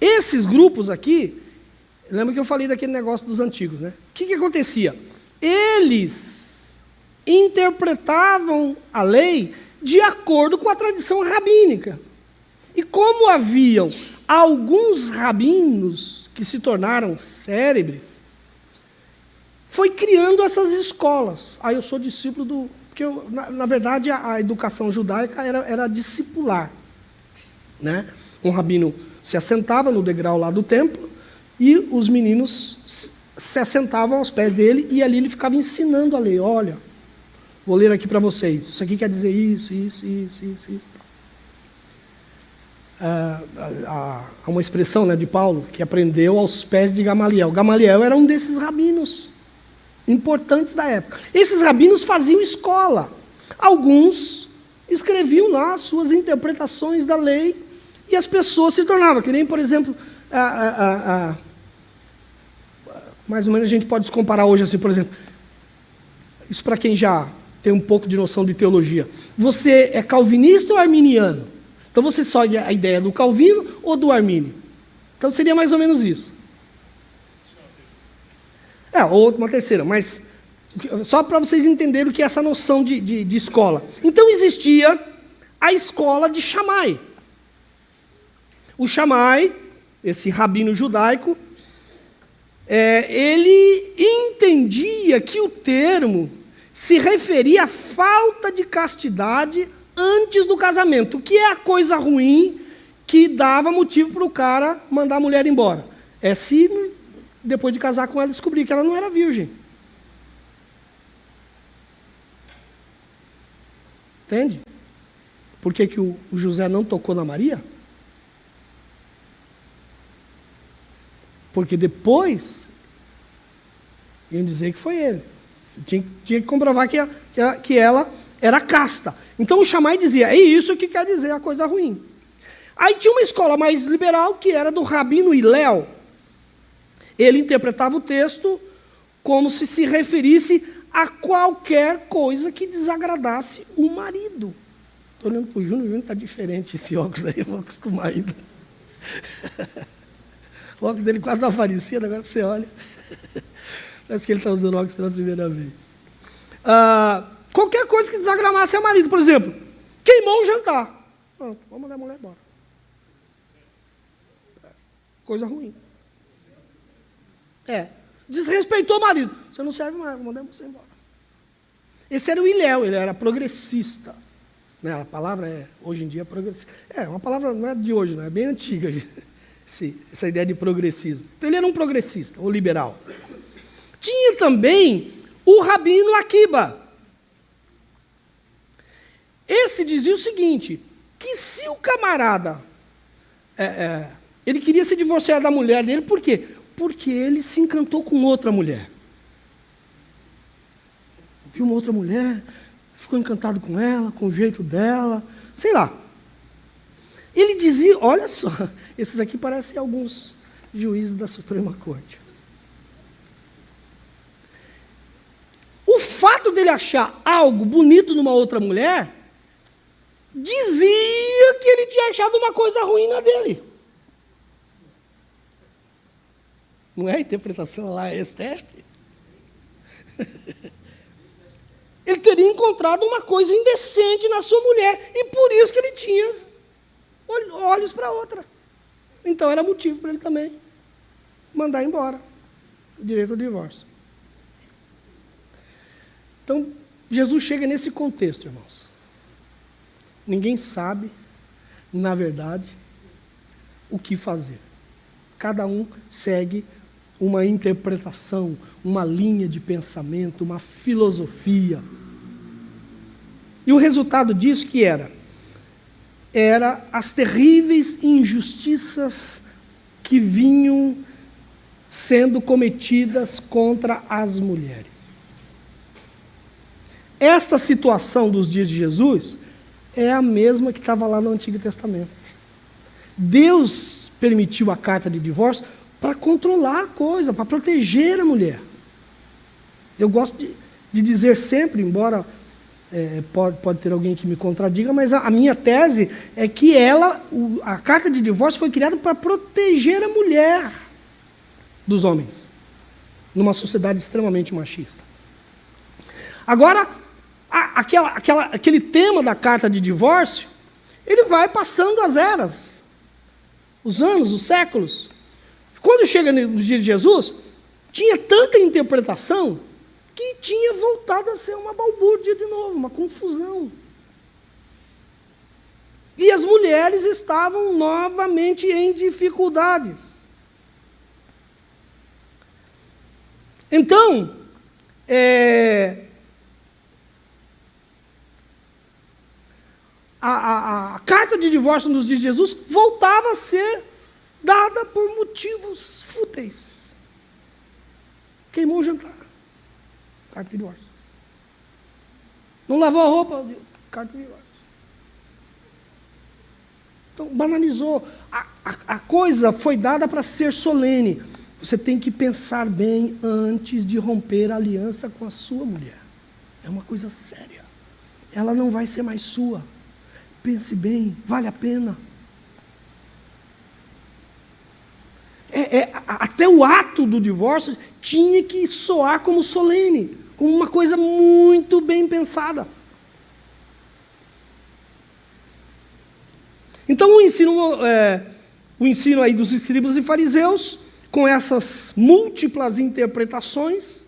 Speaker 5: esses grupos aqui, lembra que eu falei daquele negócio dos antigos, né? O que acontecia? Eles interpretavam a lei de acordo com a tradição rabínica. E como haviam alguns rabinos que se tornaram célebres, foi criando essas escolas. Eu sou discípulo do... Porque, na verdade, a educação judaica era discipular. Né? Um rabino se assentava no degrau lá do templo e os meninos se assentavam aos pés dele e ali ele ficava ensinando a lei. Olha, vou ler aqui para vocês. Isso aqui quer dizer isso. Há uma expressão, né, de Paulo, que aprendeu aos pés de Gamaliel. Gamaliel era um desses rabinos importantes da época. Esses rabinos faziam escola. Alguns escreviam lá suas interpretações da lei e as pessoas se tornavam, que nem, por exemplo, mais ou menos a gente pode se comparar hoje assim, por exemplo, isso para quem já tem um pouco de noção de teologia. Você é calvinista ou arminiano? Então você segue a ideia do Calvino ou do Armínio? Então seria mais ou menos isso. Ou uma terceira, mas só para vocês entenderem o que é essa noção de escola. Então existia a escola de Shammai. O Shammai, esse rabino judaico, ele entendia que o termo se referia à falta de castidade antes do casamento, que é a coisa ruim que dava motivo para o cara mandar a mulher embora. Se depois de casar com ela descobrir que ela não era virgem. Entende? Por que o José não tocou na Maria? Porque depois iam dizer que foi ele. Tinha que comprovar que ela era casta. Então o Shammai dizia, é isso que quer dizer a coisa ruim. Aí tinha uma escola mais liberal, que era do Rabino Hillel. Ele interpretava o texto como se referisse a qualquer coisa que desagradasse o marido. Estou olhando para o Júnior está diferente esse óculos aí, eu vou acostumar ainda. O óculos dele quase não aparecia, agora você olha. Parece que ele está usando óculos pela primeira vez. Qualquer coisa que desagradasse o marido, por exemplo, queimou o jantar. Pronto, vamos mandar a mulher embora. Coisa ruim. Desrespeitou o marido. Você não serve mais, vou mandar você embora. Esse era o Hillel, ele era progressista. Né? A palavra hoje em dia, progressista. Uma palavra não é de hoje, não é bem antiga. Essa ideia de progressismo. Então ele era um progressista, ou liberal. Tinha também o Rabino Akiba. Esse dizia o seguinte, que se o camarada, ele queria se divorciar da mulher dele, por quê? Porque ele se encantou com outra mulher. Viu uma outra mulher, ficou encantado com ela, com o jeito dela, sei lá. Ele dizia, olha só, esses aqui parecem alguns juízes da Suprema Corte. O fato dele achar algo bonito numa outra mulher dizia que ele tinha achado uma coisa ruim na dele. Não é a interpretação lá, é estética. Ele teria encontrado uma coisa indecente na sua mulher, e por isso que ele tinha olhos para outra. Então era motivo para ele também mandar embora. Direito ao divórcio. Então, Jesus chega nesse contexto, irmãos. Ninguém sabe, na verdade, o que fazer. Cada um segue uma interpretação, uma linha de pensamento, uma filosofia. E o resultado disso que era as terríveis injustiças que vinham sendo cometidas contra as mulheres. Esta situação dos dias de Jesus é a mesma que estava lá no Antigo Testamento. Deus permitiu a carta de divórcio para controlar a coisa, para proteger a mulher. Eu gosto de dizer sempre, embora pode ter alguém que me contradiga, mas a minha tese é que a carta de divórcio foi criada para proteger a mulher dos homens, numa sociedade extremamente machista. Agora, aquele tema da carta de divórcio, ele vai passando as eras, os anos, os séculos. Quando chega nos dias de Jesus, tinha tanta interpretação que tinha voltado a ser uma balbúrdia de novo, uma confusão. E as mulheres estavam novamente em dificuldades. Então, a carta de divórcio nos dias de Jesus voltava a ser dada por motivos fúteis. Queimou o jantar. Carta de divórcio. Não lavou a roupa. Carta de divórcio. Então, banalizou. A coisa foi dada para ser solene. Você tem que pensar bem antes de romper a aliança com a sua mulher. É uma coisa séria. Ela não vai ser mais sua. Pense bem, vale a pena. Até o ato do divórcio tinha que soar como solene, como uma coisa muito bem pensada. Então o ensino aí dos escribas e fariseus, com essas múltiplas interpretações,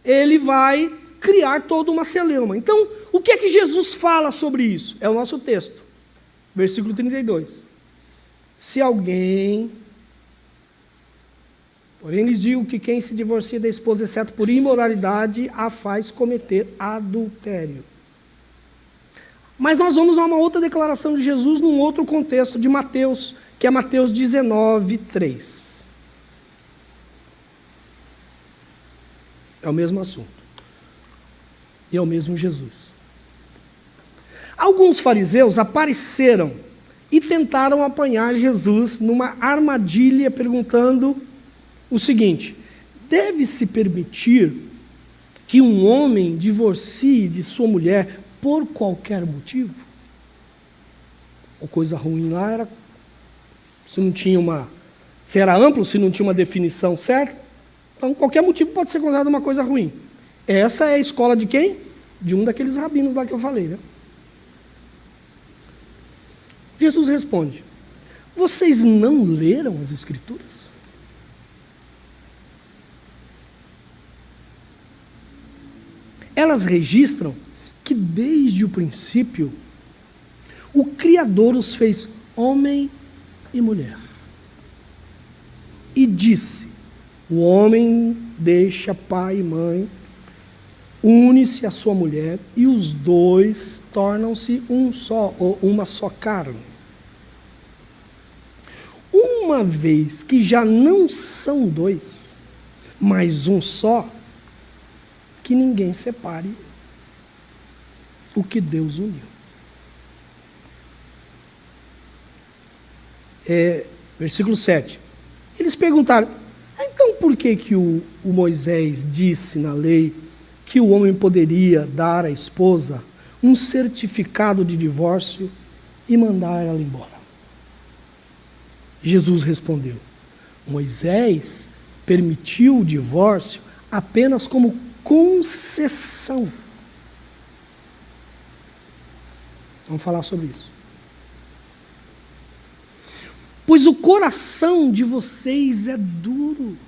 Speaker 5: ele vai criar toda uma celeuma. Então, o que é que Jesus fala sobre isso? É o nosso texto, versículo 32. Se alguém, porém lhes digo que quem se divorcia da esposa, exceto por imoralidade, a faz cometer adultério. Mas nós vamos a uma outra declaração de Jesus num outro contexto de Mateus, que é Mateus 19, 3. É o mesmo assunto. E é o mesmo Jesus. Alguns fariseus apareceram e tentaram apanhar Jesus numa armadilha, perguntando o seguinte: deve-se permitir que um homem divorcie de sua mulher por qualquer motivo? A coisa ruim lá era, se era amplo, se não tinha uma definição certa, então qualquer motivo pode ser considerado uma coisa ruim. Essa é a escola de quem? De um daqueles rabinos lá que eu falei, né? Jesus responde: vocês não leram as Escrituras? Elas registram que desde o princípio o Criador os fez homem e mulher. E disse: o homem deixa pai e mãe, une-se à sua mulher, e os dois tornam-se um só, ou uma só carne. Uma vez que já não são dois, mas um só, que ninguém separe o que Deus uniu. Versículo 7. Eles perguntaram: então por que o Moisés disse na lei que o homem poderia dar à esposa um certificado de divórcio e mandar ela embora? Jesus respondeu: Moisés permitiu o divórcio apenas como concessão. Vamos falar sobre isso. Pois o coração de vocês é duro.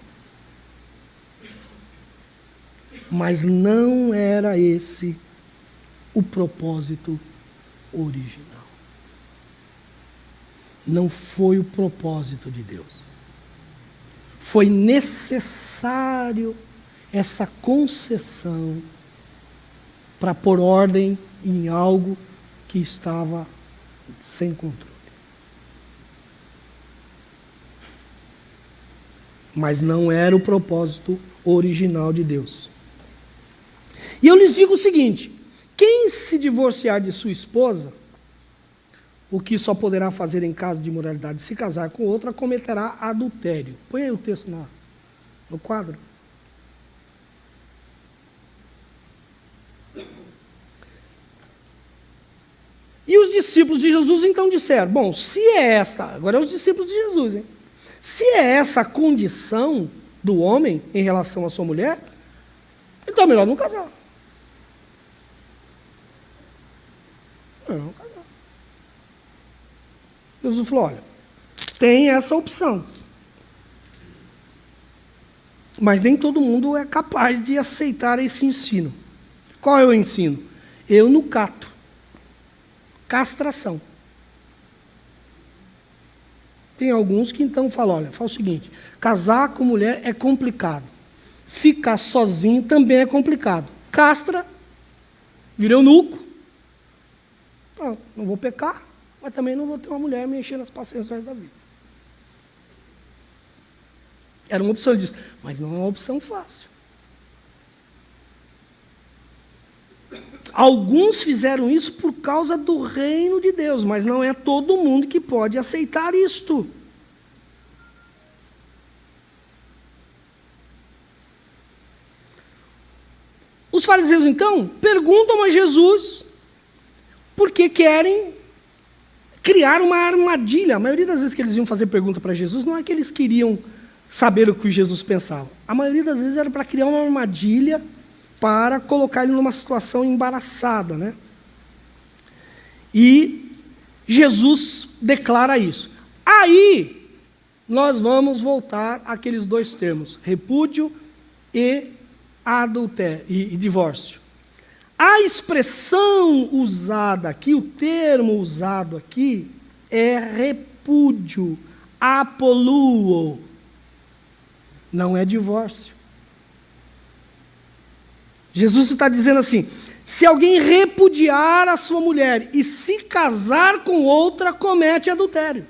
Speaker 5: Mas não era esse o propósito original. Não foi o propósito de Deus. Foi necessário essa concessão para pôr ordem em algo que estava sem controle. Mas não era o propósito original de Deus. E eu lhes digo o seguinte: quem se divorciar de sua esposa, o que só poderá fazer em caso de imoralidade se casar com outra, cometerá adultério. Põe aí o texto no quadro. E os discípulos de Jesus então disseram: bom, se é esta, agora é os discípulos de Jesus, hein? Se é essa a condição do homem em relação à sua mulher, então é melhor não casar. Não casar. Jesus falou: olha, tem essa opção. Mas nem todo mundo é capaz de aceitar esse ensino. Qual é o ensino? Eu não cato. castração. Tem alguns que então falam, olha, fala o seguinte, casar com mulher é complicado. Ficar sozinho também é complicado. Castra, vira eunuco. Não vou pecar, mas também não vou ter uma mulher me enchendo as paciências da vida. Era uma opção disso, mas não é uma opção fácil. Alguns fizeram isso por causa do reino de Deus, mas não é todo mundo que pode aceitar isto. Os fariseus, então, perguntam a Jesus porque querem criar uma armadilha. A maioria das vezes que eles iam fazer pergunta para Jesus, não é que eles queriam saber o que Jesus pensava. A maioria das vezes era para criar uma armadilha para colocar ele numa situação embaraçada, né? E Jesus declara isso. Aí, nós vamos voltar àqueles dois termos, repúdio e adultério, e divórcio. A expressão usada aqui, o termo usado aqui, é repúdio, apoluo, não é divórcio. Jesus está dizendo assim, se alguém repudiar a sua mulher e se casar com outra, comete adultério.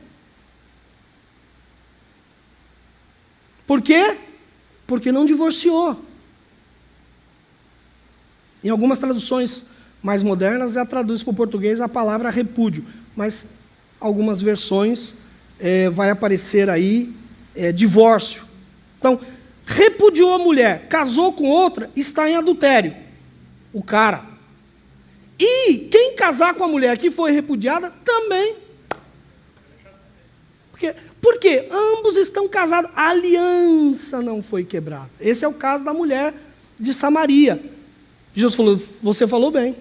Speaker 5: Por quê? Porque não divorciou. Em algumas traduções mais modernas, já traduz para o português a palavra repúdio, mas algumas versões vai aparecer aí divórcio. Então, repudiou a mulher, casou com outra, está em adultério. O cara. E quem casar com a mulher que foi repudiada, também. Porque ambos estão casados, a aliança não foi quebrada. Esse é o caso da mulher de Samaria. Jesus falou, você falou bem.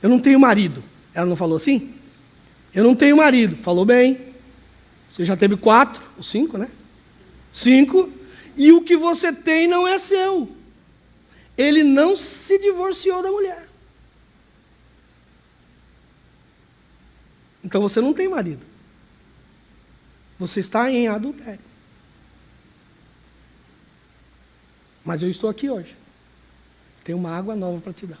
Speaker 5: Eu não tenho marido. Ela não falou assim? Eu não tenho marido. Falou bem. Você já teve 4, ou 5, né? 5. E o que você tem não é seu. Ele não se divorciou da mulher. Então você não tem marido. Você está em adultério. Mas eu estou aqui hoje. Tem uma água nova para te dar.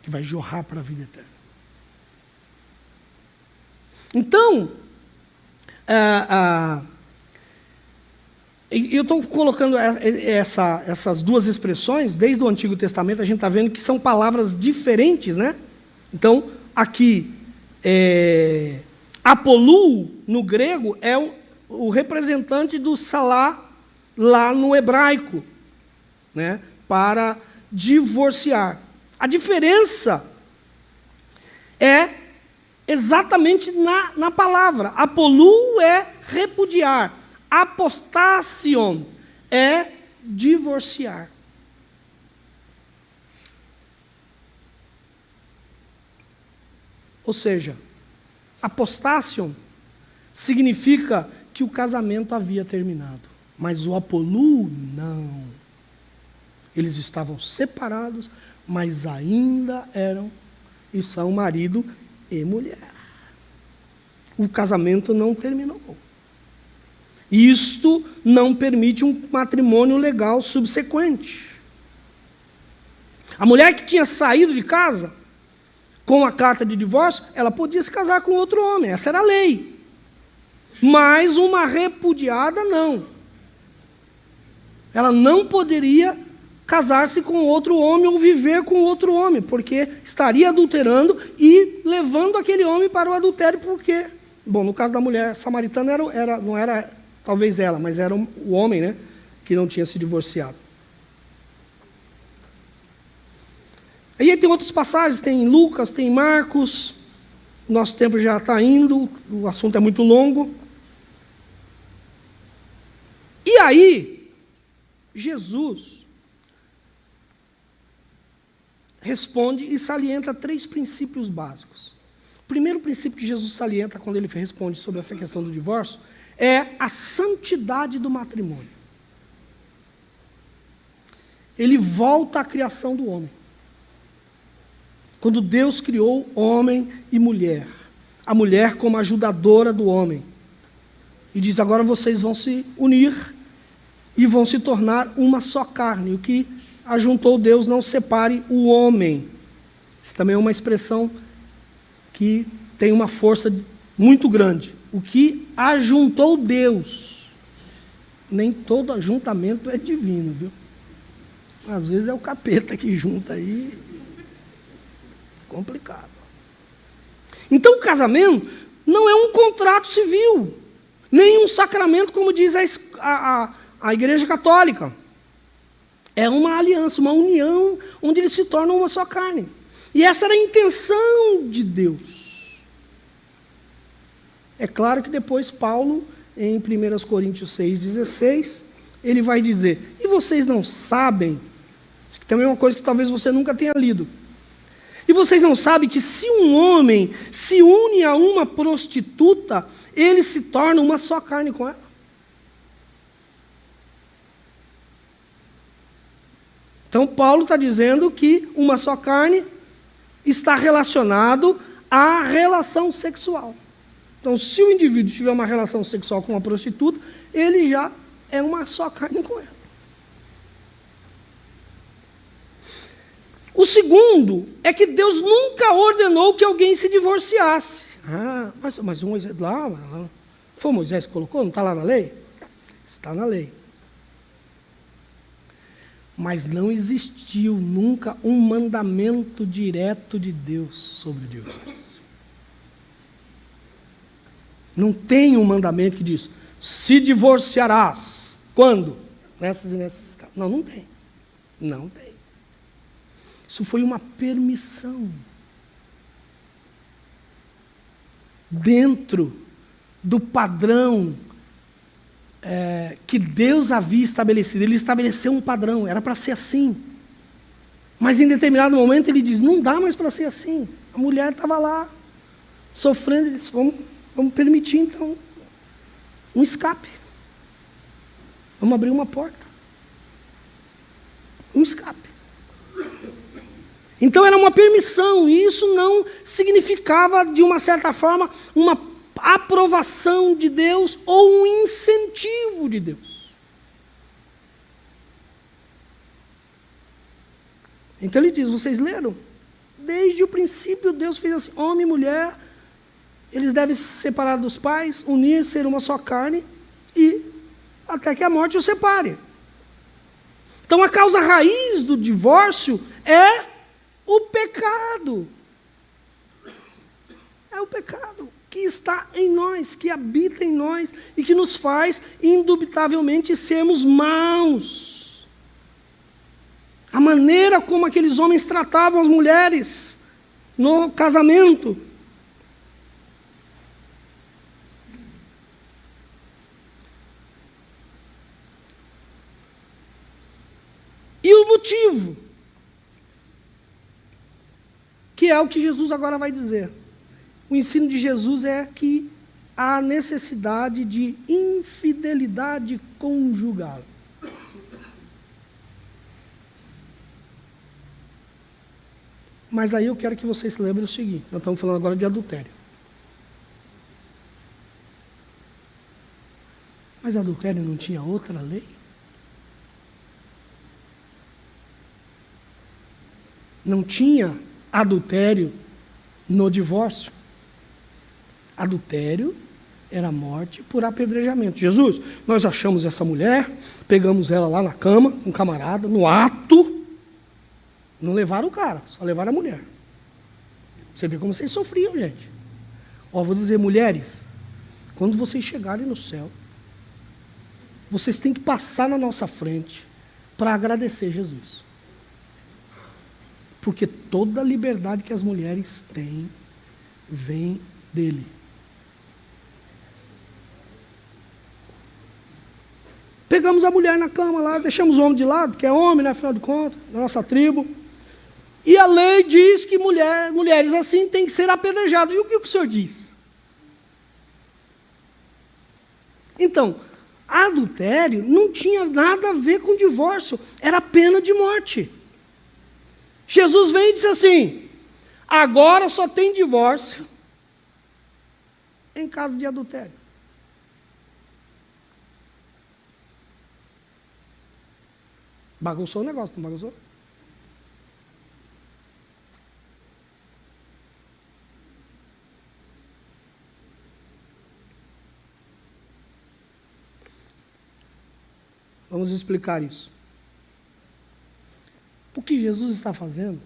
Speaker 5: Que vai jorrar para a vida eterna. Então, eu estou colocando essas duas expressões, desde o Antigo Testamento, a gente está vendo que são palavras diferentes, né? Então, aqui, apolou, no grego, é o representante do salá, lá no hebraico, né? Para divorciar. A diferença é exatamente na palavra. Apolou é repudiar. Apostation é divorciar. Ou seja, apostation significa que o casamento havia terminado, mas o apolou não. Eles estavam separados, mas ainda eram e são marido e mulher. O casamento não terminou. Isto não permite um matrimônio legal subsequente. A mulher que tinha saído de casa com a carta de divórcio, ela podia se casar com outro homem, essa era a lei. Mas uma repudiada, não. Ela não poderia casar-se com outro homem ou viver com outro homem, porque estaria adulterando e levando aquele homem para o adultério, porque, bom, no caso da mulher samaritana, não era talvez ela, mas era o homem, né, que não tinha se divorciado. Aí tem outras passagens, tem Lucas, tem Marcos, nosso tempo já está indo, o assunto é muito longo. E aí, Jesus responde e salienta 3 princípios básicos. O primeiro princípio que Jesus salienta quando ele responde sobre essa questão do divórcio é a santidade do matrimônio. Ele volta à criação do homem. Quando Deus criou homem e mulher, a mulher como ajudadora do homem, e diz: agora vocês vão se unir e vão se tornar uma só carne. O que ajuntou Deus não separe o homem. Isso também é uma expressão que tem uma força muito grande. O que ajuntou Deus. Nem todo ajuntamento é divino, viu? Às vezes é o capeta que junta aí. Complicado. Então o casamento não é um contrato civil, nem um sacramento, como diz a Igreja Católica. É uma aliança, uma união, onde eles se tornam uma só carne. E essa era a intenção de Deus. É claro que depois Paulo, em 1 Coríntios 6,16, ele vai dizer: e vocês não sabem, isso também é uma coisa que talvez você nunca tenha lido, e vocês não sabem que se um homem se une a uma prostituta, ele se torna uma só carne com ela? Então Paulo está dizendo que uma só carne está relacionado à relação sexual. Então, se o indivíduo tiver uma relação sexual com uma prostituta, ele já é uma só carne com ela. O segundo é que Deus nunca ordenou que alguém se divorciasse. Mas Moisés, lá, foi Moisés que colocou? Não está lá na lei? Está na lei. Mas não existiu nunca um mandamento direto de Deus sobre o divórcio. Não tem um mandamento que diz: se divorciarás. Quando? Nessas e nessas casos. Não, não tem. Não tem. Isso foi uma permissão. Dentro do padrão que Deus havia estabelecido. Ele estabeleceu um padrão, era para ser assim. Mas em determinado momento ele diz: não dá mais para ser assim. A mulher estava lá, sofrendo, ele disse: vamos permitir então um escape. Vamos abrir uma porta. Um escape. Então era uma permissão, e isso não significava, de uma certa forma, uma aprovação de Deus ou um incentivo de Deus. Então ele diz: vocês leram? Desde o princípio Deus fez assim: homem e mulher, eles devem se separar dos pais, unir, ser uma só carne, e até que a morte os separe. Então a causa raiz do divórcio é o pecado. É o pecado que está em nós, que habita em nós e que nos faz, indubitavelmente, sermos maus. A maneira como aqueles homens tratavam as mulheres no casamento. E o motivo, que é o que Jesus agora vai dizer. O ensino de Jesus é que há necessidade de infidelidade conjugal. Mas aí eu quero que vocês se lembrem o seguinte: nós estamos falando agora de adultério. Mas adultério não tinha outra lei? Não tinha adultério no divórcio? Adultério era morte por apedrejamento. Jesus, nós achamos essa mulher, pegamos ela lá na cama, um camarada, no ato, não levaram o cara, só levaram a mulher. Você vê como vocês sofriam, gente. Vou dizer, mulheres, quando vocês chegarem no céu, vocês têm que passar na nossa frente para agradecer Jesus. Porque toda a liberdade que as mulheres têm vem dele. Pegamos a mulher na cama lá, deixamos o homem de lado, que é homem, né, afinal de contas, na nossa tribo. E a lei diz que mulheres assim têm que ser apedrejadas. E o que o senhor diz? Então, adultério não tinha nada a ver com divórcio, era pena de morte. Jesus vem e diz assim: Agora só tem divórcio em caso de adultério. Bagunçou o negócio, não bagunçou? Vamos explicar isso. O que Jesus está fazendo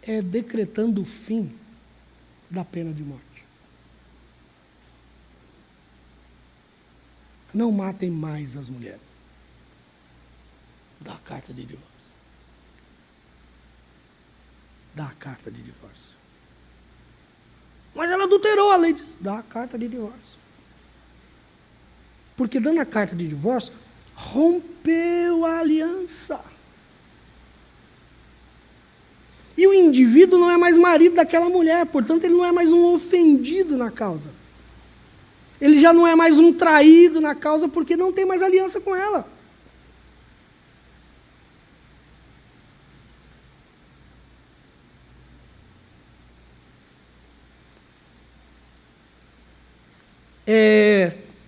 Speaker 5: é decretando o fim da pena de morte. Não matem mais as mulheres. Dá a carta de divórcio. Dá a carta de divórcio. Mas ela adulterou, a lei diz, dá a carta de divórcio. Porque dando a carta de divórcio, rompeu a aliança. E o indivíduo não é mais marido daquela mulher, portanto ele não é mais um ofendido na causa. Ele já não é mais um traído na causa, porque não tem mais aliança com ela.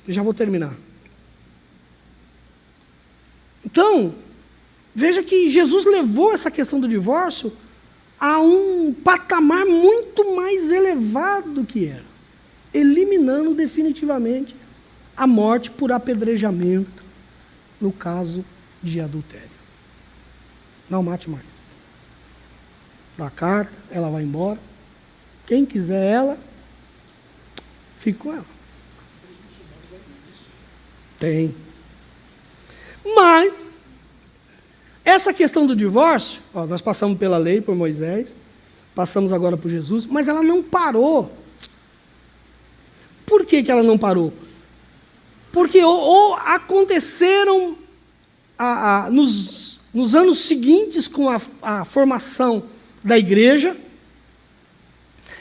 Speaker 5: Já vou terminar. Então, veja que Jesus levou essa questão do divórcio a um patamar muito mais elevado do que era, eliminando definitivamente a morte por apedrejamento no caso de adultério. Não mate mais. Dá a carta, ela vai embora. Quem quiser ela, fique com ela. Tem. Mas, essa questão do divórcio, nós passamos pela lei, por Moisés, passamos agora por Jesus, mas ela não parou. Por que ela não parou? Porque ou aconteceram nos anos seguintes com a formação da igreja,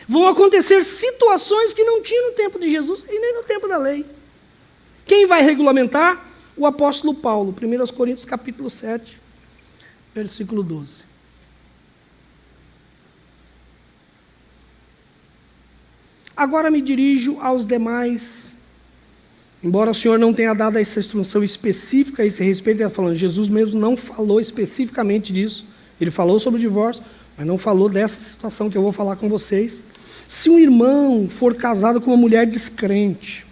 Speaker 5: vão acontecer situações que não tinha no tempo de Jesus e nem no tempo da lei. Quem vai regulamentar? O apóstolo Paulo, 1 Coríntios capítulo 7, versículo 12. Agora me dirijo aos demais, embora o Senhor não tenha dado essa instrução específica a esse respeito, ele está falando, Jesus mesmo não falou especificamente disso, ele falou sobre o divórcio, mas não falou dessa situação que eu vou falar com vocês. Se um irmão for casado com uma mulher descrente,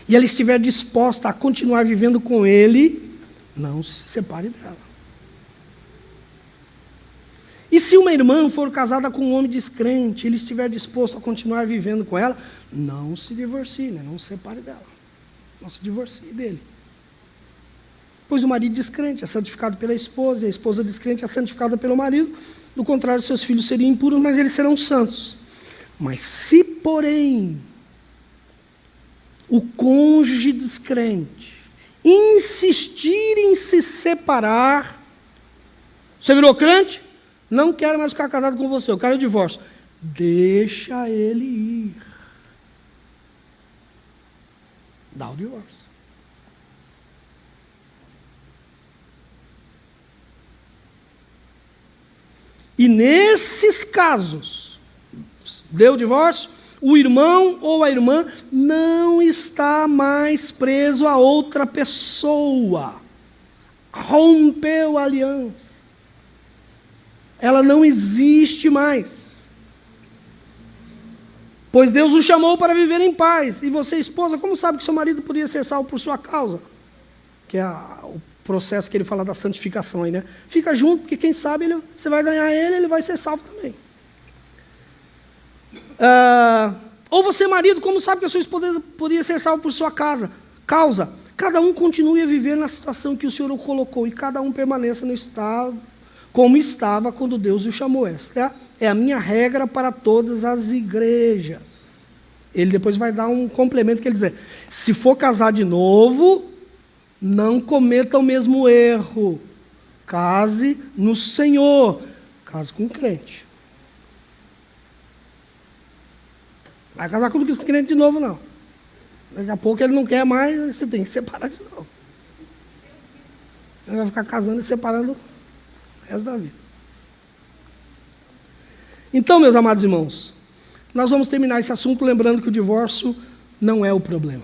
Speaker 5: e ela estiver disposta a continuar vivendo com ele, não se separe dela. E se uma irmã for casada com um homem descrente, ele estiver disposto a continuar vivendo com ela, não se divorcie, né? Não se separe dela. Não se divorcie dele. Pois o marido descrente é santificado pela esposa, e a esposa descrente é santificada pelo marido. Do contrário, seus filhos seriam impuros, mas eles serão santos. Mas se, porém, o cônjuge descrente insistir em se separar, você virou crente? Não quero mais ficar casado com você, eu quero o divórcio. Deixa ele ir. Dá o divórcio. E nesses casos, deu o divórcio, o irmão ou a irmã não está mais preso a outra pessoa. Rompeu a aliança. Ela não existe mais. Pois Deus o chamou para viver em paz. E você, esposa, como sabe que seu marido podia ser salvo por sua causa? Que é o processo que ele fala da santificação aí, né? Fica junto, porque quem sabe você vai ganhar ele vai ser salvo também. Ou você, marido, como sabe que a sua esposa poderia ser salva por sua causa? Cada um continue a viver na situação que o Senhor o colocou e cada um permaneça no estado como estava quando Deus o chamou. Esta é a minha regra para todas as igrejas. Ele depois vai dar um complemento que ele diz: se for casar de novo, não cometa o mesmo erro. Case no Senhor. Case com um crente. Vai casar com um crente de novo, não. Daqui a pouco ele não quer mais, você tem que separar de novo. Ele vai ficar casando e separando o resto da vida. Então, meus amados irmãos, nós vamos terminar esse assunto lembrando que o divórcio não é o problema.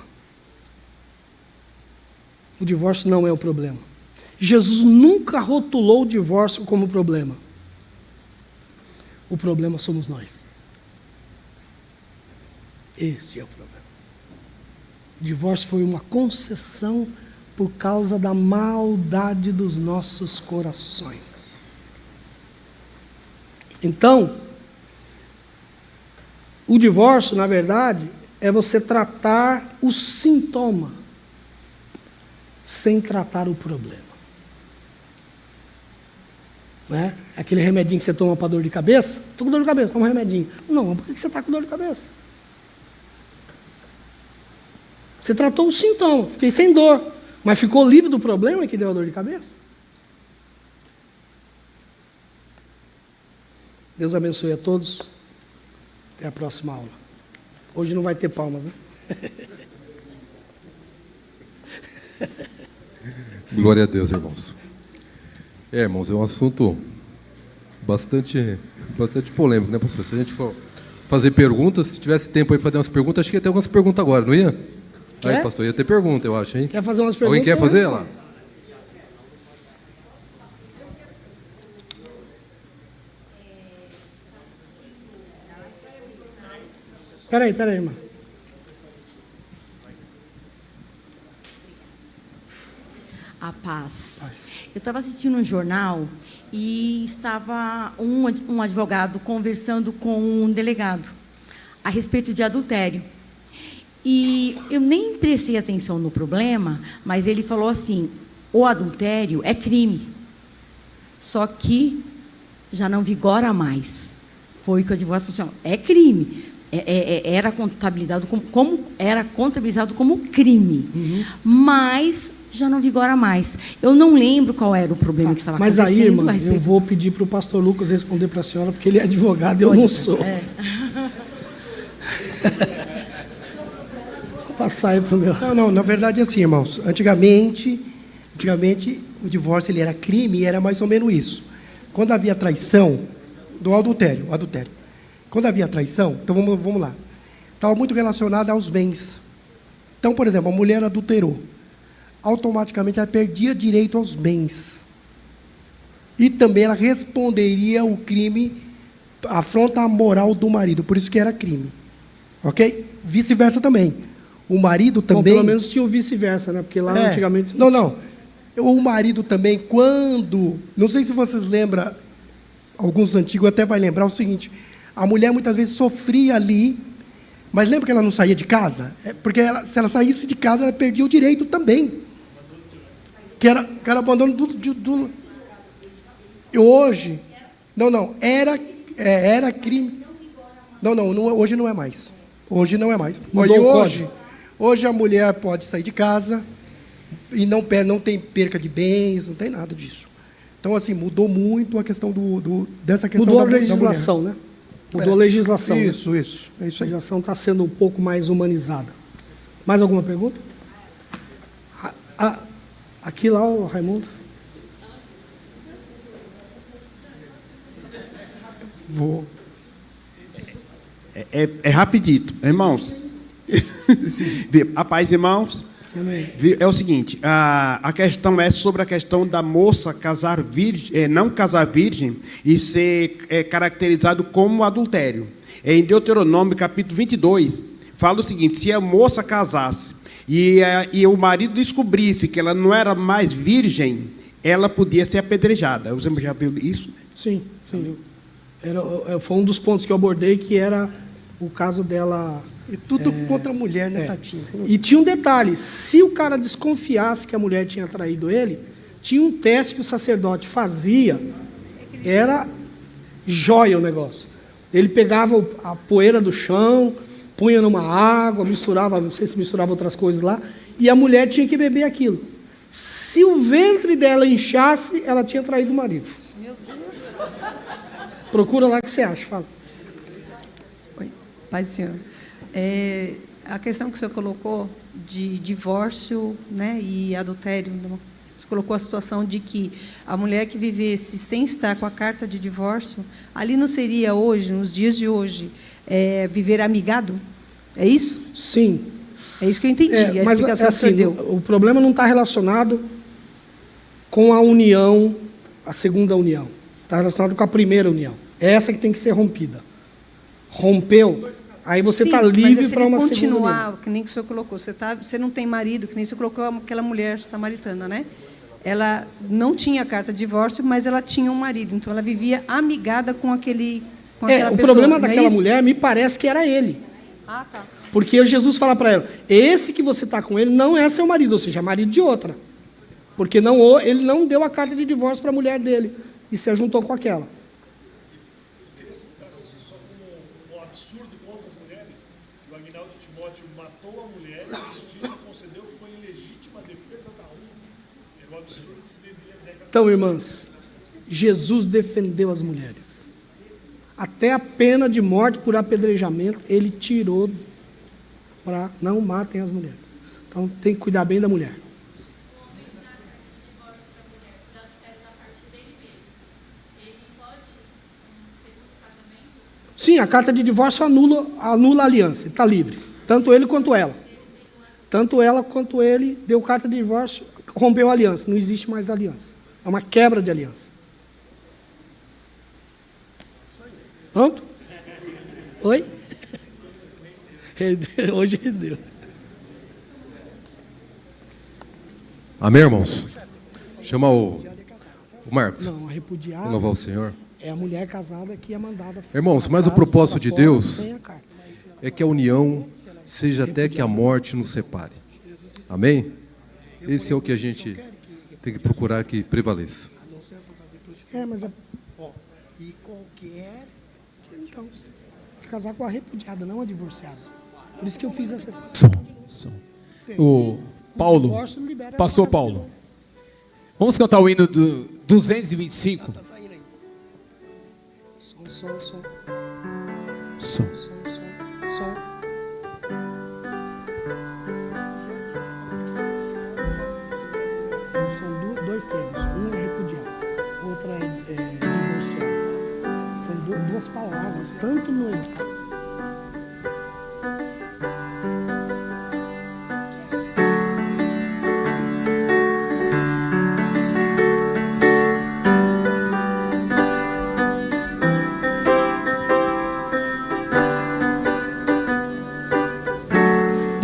Speaker 5: O divórcio não é o problema. Jesus nunca rotulou o divórcio como problema. O problema somos nós. Este é o problema. O divórcio foi uma concessão por causa da maldade dos nossos corações. Então, o divórcio, na verdade, é você tratar o sintoma sem tratar o problema. Né? Aquele remedinho que você toma para dor de cabeça. Estou com dor de cabeça, toma um remedinho. Não, por que você está com dor de cabeça? Você tratou o sintoma, fiquei sem dor, mas ficou livre do problema que deu a dor de cabeça? Deus abençoe a todos. Até a próxima aula. Hoje não vai ter palmas, né?
Speaker 4: Glória a Deus, irmãos. Irmãos, é um assunto bastante polêmico, né, pastor? Se a gente for fazer perguntas, se tivesse tempo aí para fazer umas perguntas, acho que ia ter algumas perguntas agora, não ia?
Speaker 5: Quer?
Speaker 4: Aí, pastor, ia ter pergunta, eu acho, hein?
Speaker 5: Quer fazer umas perguntas?
Speaker 4: Alguém quer fazer lá?
Speaker 5: Peraí, irmã.
Speaker 6: A paz. Eu estava assistindo um jornal e estava um advogado conversando com um delegado a respeito de adultério. E eu nem prestei atenção no problema, mas ele falou assim, o adultério é crime, só que já não vigora mais. Foi o que o advogado falou assim, é crime. Era contabilizado como crime, mas já não vigora mais. Eu não lembro qual era o problema que estava acontecendo.
Speaker 5: Mas aí, irmã, eu vou pedir para o pastor Lucas responder para a senhora, porque ele é advogado e eu não sou. Vou passar aí para o meu.
Speaker 7: Não, na verdade é assim, irmãos. Antigamente o divórcio ele era crime e era mais ou menos isso. Quando havia traição, do adultério. Quando havia traição, então vamos lá. Estava muito relacionado aos bens. Então, por exemplo, a mulher adulterou. Automaticamente ela perdia direito aos bens. E também ela responderia o crime, afronta a moral do marido. Por isso que era crime. Ok? Vice-versa também. O marido também...
Speaker 5: Bom, pelo menos tinha o vice-versa, né? Porque lá antigamente...
Speaker 7: Não. O marido também, quando... Não sei se vocês lembram, alguns antigos até vai lembrar o seguinte... A mulher muitas vezes sofria ali, mas lembra que ela não saía de casa? Porque se ela saísse de casa, ela perdia o direito também. Que era abandono do... E hoje... Era crime. Não, hoje não é mais. Hoje não é mais. Hoje a mulher pode sair de casa e não tem perca de bens, não tem nada disso. Então, assim, mudou muito a questão dessa questão
Speaker 5: mudou
Speaker 7: da mulher.
Speaker 5: Mudou a legislação, né? Mudou a legislação.
Speaker 7: Isso. É
Speaker 5: A
Speaker 7: isso aí.
Speaker 5: legislação está sendo um pouco mais humanizada. Mais alguma pergunta? Aqui lá, o Raimundo.
Speaker 8: Vou. É rapidito, irmãos. A paz, irmãos.
Speaker 5: Amém.
Speaker 8: É o seguinte, a questão é sobre a questão da moça casar virgem, não casar virgem e ser caracterizado como adultério. Em Deuteronômio, capítulo 22, fala o seguinte, se a moça casasse e o marido descobrisse que ela não era mais virgem, ela podia ser apedrejada. Você já viu isso?
Speaker 5: Sim. Foi um dos pontos que eu abordei, que era o caso dela...
Speaker 7: E tudo contra a mulher, né, Tatinha?
Speaker 5: E tinha um detalhe, se o cara desconfiasse que a mulher tinha traído ele, tinha um teste que o sacerdote fazia, era jóia o negócio. Ele pegava a poeira do chão, punha numa água, misturava, não sei se misturava outras coisas lá, e a mulher tinha que beber aquilo. Se o ventre dela inchasse, ela tinha traído o marido.
Speaker 9: Meu Deus.
Speaker 5: Procura lá o que você acha, fala.
Speaker 9: Oi, paz do Senhor. A questão que o senhor colocou de divórcio, né, e adultério, Você colocou a situação de que a mulher que vivesse sem estar com a carta de divórcio, ali não seria hoje, nos dias de hoje, viver amigado? É isso?
Speaker 5: Sim.
Speaker 9: É isso que eu entendi, a
Speaker 5: mas
Speaker 9: explicação que você deu.
Speaker 5: o problema não está relacionado com a união, a segunda união. Está relacionado com a primeira união. É essa que tem que ser rompida. Rompeu, aí você está livre para uma segunda união.
Speaker 9: Que nem que o senhor colocou, você não tem marido, que nem o senhor colocou aquela mulher samaritana, né? Ela não tinha carta de divórcio, mas ela tinha um marido, então ela vivia amigada com aquela pessoa.
Speaker 5: O problema daquela mulher, me parece que era ele.
Speaker 9: Ah, tá.
Speaker 5: Porque Jesus fala para ela, esse que você está com ele não é seu marido, ou seja, é marido de outra. Porque ele não deu a carta de divórcio para a mulher dele e se juntou com aquela.
Speaker 10: Eu queria citar só como um absurdo contra as mulheres, que o Aguinaldo Timóteo matou a mulher e a justiça concedeu que foi ilegítima a defesa da uma. É um absurdo que se vivia décadas.
Speaker 5: Então, irmãs, Jesus defendeu as mulheres. Até a pena de morte por apedrejamento, ele tirou para não matem as mulheres. Então, tem que cuidar bem da mulher. Sim, a carta de divórcio anula a aliança, está livre. Tanto ele quanto ela. Tanto ela quanto ele deu carta de divórcio, rompeu a aliança, não existe mais aliança. É uma quebra de aliança. Pronto? Oi? Hoje ele deu.
Speaker 4: Amém, irmãos? Chama o Marcos.
Speaker 5: Não, a repudiada
Speaker 4: Louvar o Senhor.
Speaker 5: é a mulher casada que é mandada.
Speaker 4: Irmãos, mas o propósito de Deus é que a união seja até que a morte nos separe. Amém? Esse é o que a gente tem que procurar que prevaleça.
Speaker 5: Mas e qualquer... Então, casar com a repudiada, não a divorciada. Por isso que eu fiz essa...
Speaker 3: O Paulo, pastor Paulo, vamos cantar o hino do 225. Som.
Speaker 5: São dois termos. Um é repudiado, outro é divorciado. São duas palavras, tanto no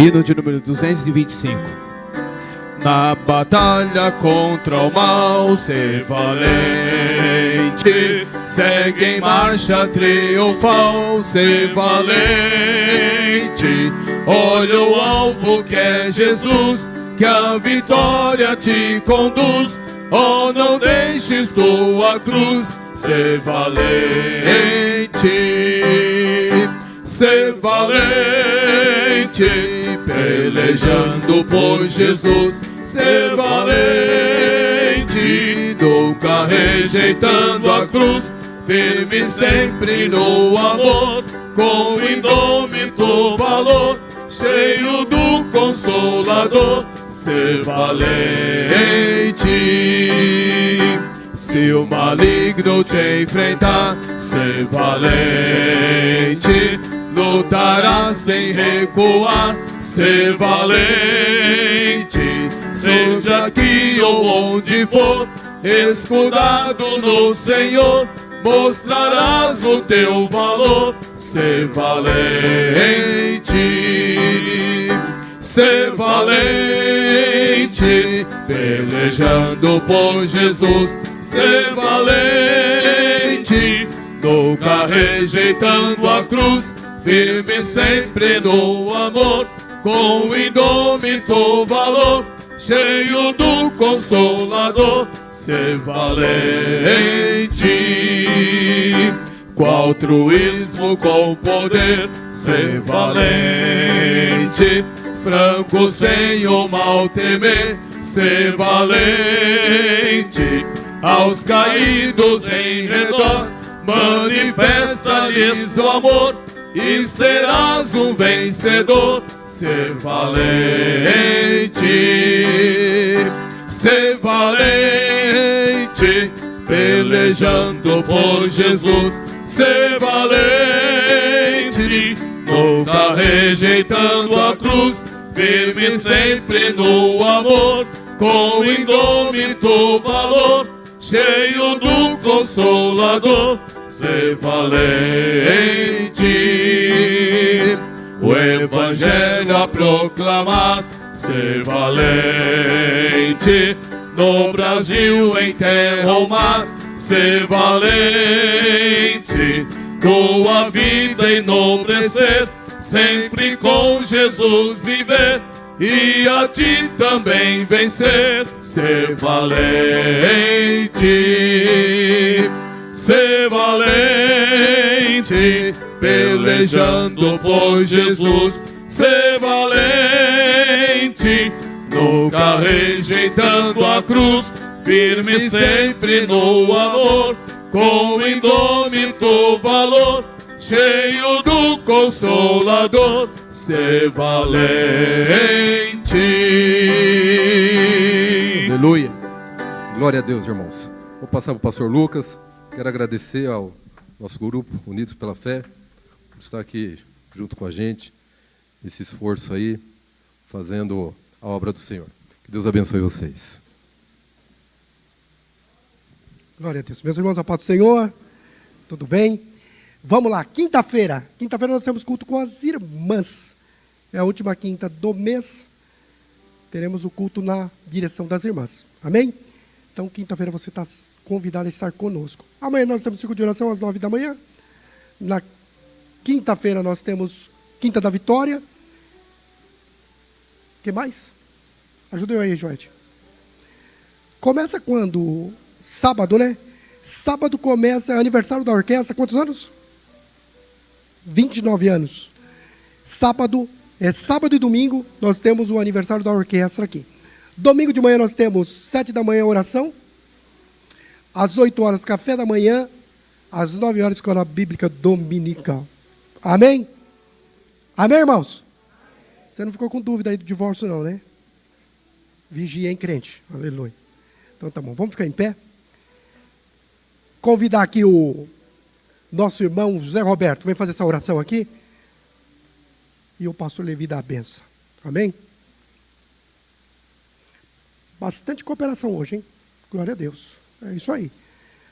Speaker 3: hino de número 225. Na batalha contra o mal, ser valente, segue em marcha triunfal, ser valente. Olha o alvo que é Jesus, que a vitória te conduz. Oh, não deixes tua cruz, ser valente, ser valente, pelejando por Jesus, ser valente, nunca rejeitando a cruz, firme sempre no amor, com indômito valor, cheio do Consolador, ser valente. Se o maligno te enfrentar, ser valente, lutará sem recuar, ser valente. Seja aqui ou onde for, escudado no Senhor, mostrarás o teu valor, ser valente, ser valente, pelejando por Jesus, ser valente, nunca rejeitando a cruz, firme sempre no amor, com indômito valor, cheio do Consolador, ser valente. Qual altruísmo com poder, ser valente. Franco sem o mal temer, ser valente. Aos caídos em redor, manifesta-lhes o amor, e serás um vencedor, ser valente, ser valente, pelejando por Jesus, ser valente, nunca rejeitando a cruz, firme sempre no amor, com indômito valor, cheio do Consolador, ser valente, o Evangelho a proclamar, ser valente, no Brasil, em terra ou mar, ser valente, tua vida enobrecer, sempre com Jesus viver, e a ti também vencer, ser valente, ser valente, pelejando por Jesus, ser valente, nunca rejeitando a cruz, firme sempre no amor, com indômito valor, cheio do Consolador, ser valente.
Speaker 4: Aleluia. Glória a Deus, irmãos. Vou passar para o pastor Lucas. Quero agradecer ao nosso grupo, Unidos pela Fé, por estar aqui junto com a gente, esse esforço aí, fazendo a obra do Senhor. Que Deus abençoe vocês.
Speaker 7: Glória a Deus. Meus irmãos, a paz do Senhor, tudo bem? Vamos lá, quinta-feira. Quinta-feira nós temos culto com as irmãs. É a última quinta do mês. Teremos o culto na direção das irmãs. Amém? Então, quinta-feira você está convidado a estar conosco. Amanhã nós temos ciclo de oração às 9 da manhã. Na quinta-feira nós temos Quinta da Vitória. O que mais? Ajuda eu aí, Joete. Começa quando? Sábado, né? Sábado começa aniversário da orquestra. Quantos anos? 29 anos. Sábado e domingo nós temos o aniversário da orquestra aqui. Domingo de manhã nós temos 7 da manhã oração, às 8 horas café da manhã, às 9 horas escola bíblica dominical. Amém? Amém, irmãos? Você não ficou com dúvida aí do divórcio não, né? Vigia, hein, crente? Aleluia. Então tá bom, vamos ficar em pé. Convidar aqui o nosso irmão José Roberto, vem fazer essa oração aqui. E o pastor Levi dá a benção. Amém? Bastante cooperação hoje, hein? Glória a Deus. É isso aí.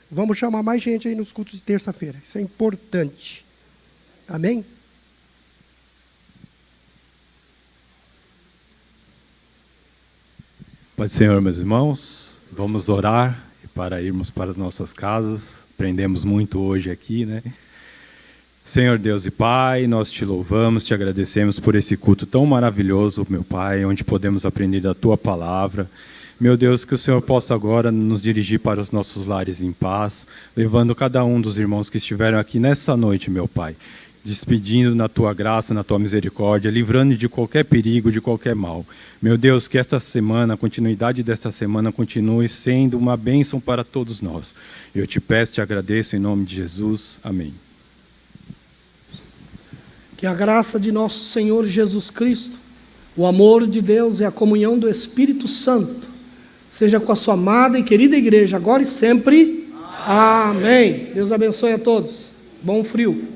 Speaker 7: Vamos chamar mais gente aí nos cultos de terça-feira. Isso é importante. Amém?
Speaker 11: Pai do Senhor, meus irmãos, vamos orar para irmos para as nossas casas. Aprendemos muito hoje aqui, né? Senhor Deus e Pai, nós te louvamos, te agradecemos por esse culto tão maravilhoso, meu Pai, onde podemos aprender da Tua Palavra. Meu Deus, que o Senhor possa agora nos dirigir para os nossos lares em paz, levando cada um dos irmãos que estiveram aqui nessa noite, meu Pai, despedindo na Tua graça, na Tua misericórdia, livrando de qualquer perigo, de qualquer mal. Meu Deus, que esta semana, a continuidade desta semana, continue sendo uma bênção para todos nós. Eu te peço, te agradeço em nome de Jesus. Amém.
Speaker 5: Que a graça de nosso Senhor Jesus Cristo, o amor de Deus e a comunhão do Espírito Santo seja com a sua amada e querida igreja, agora e sempre. Amém. Deus abençoe a todos. Bom frio.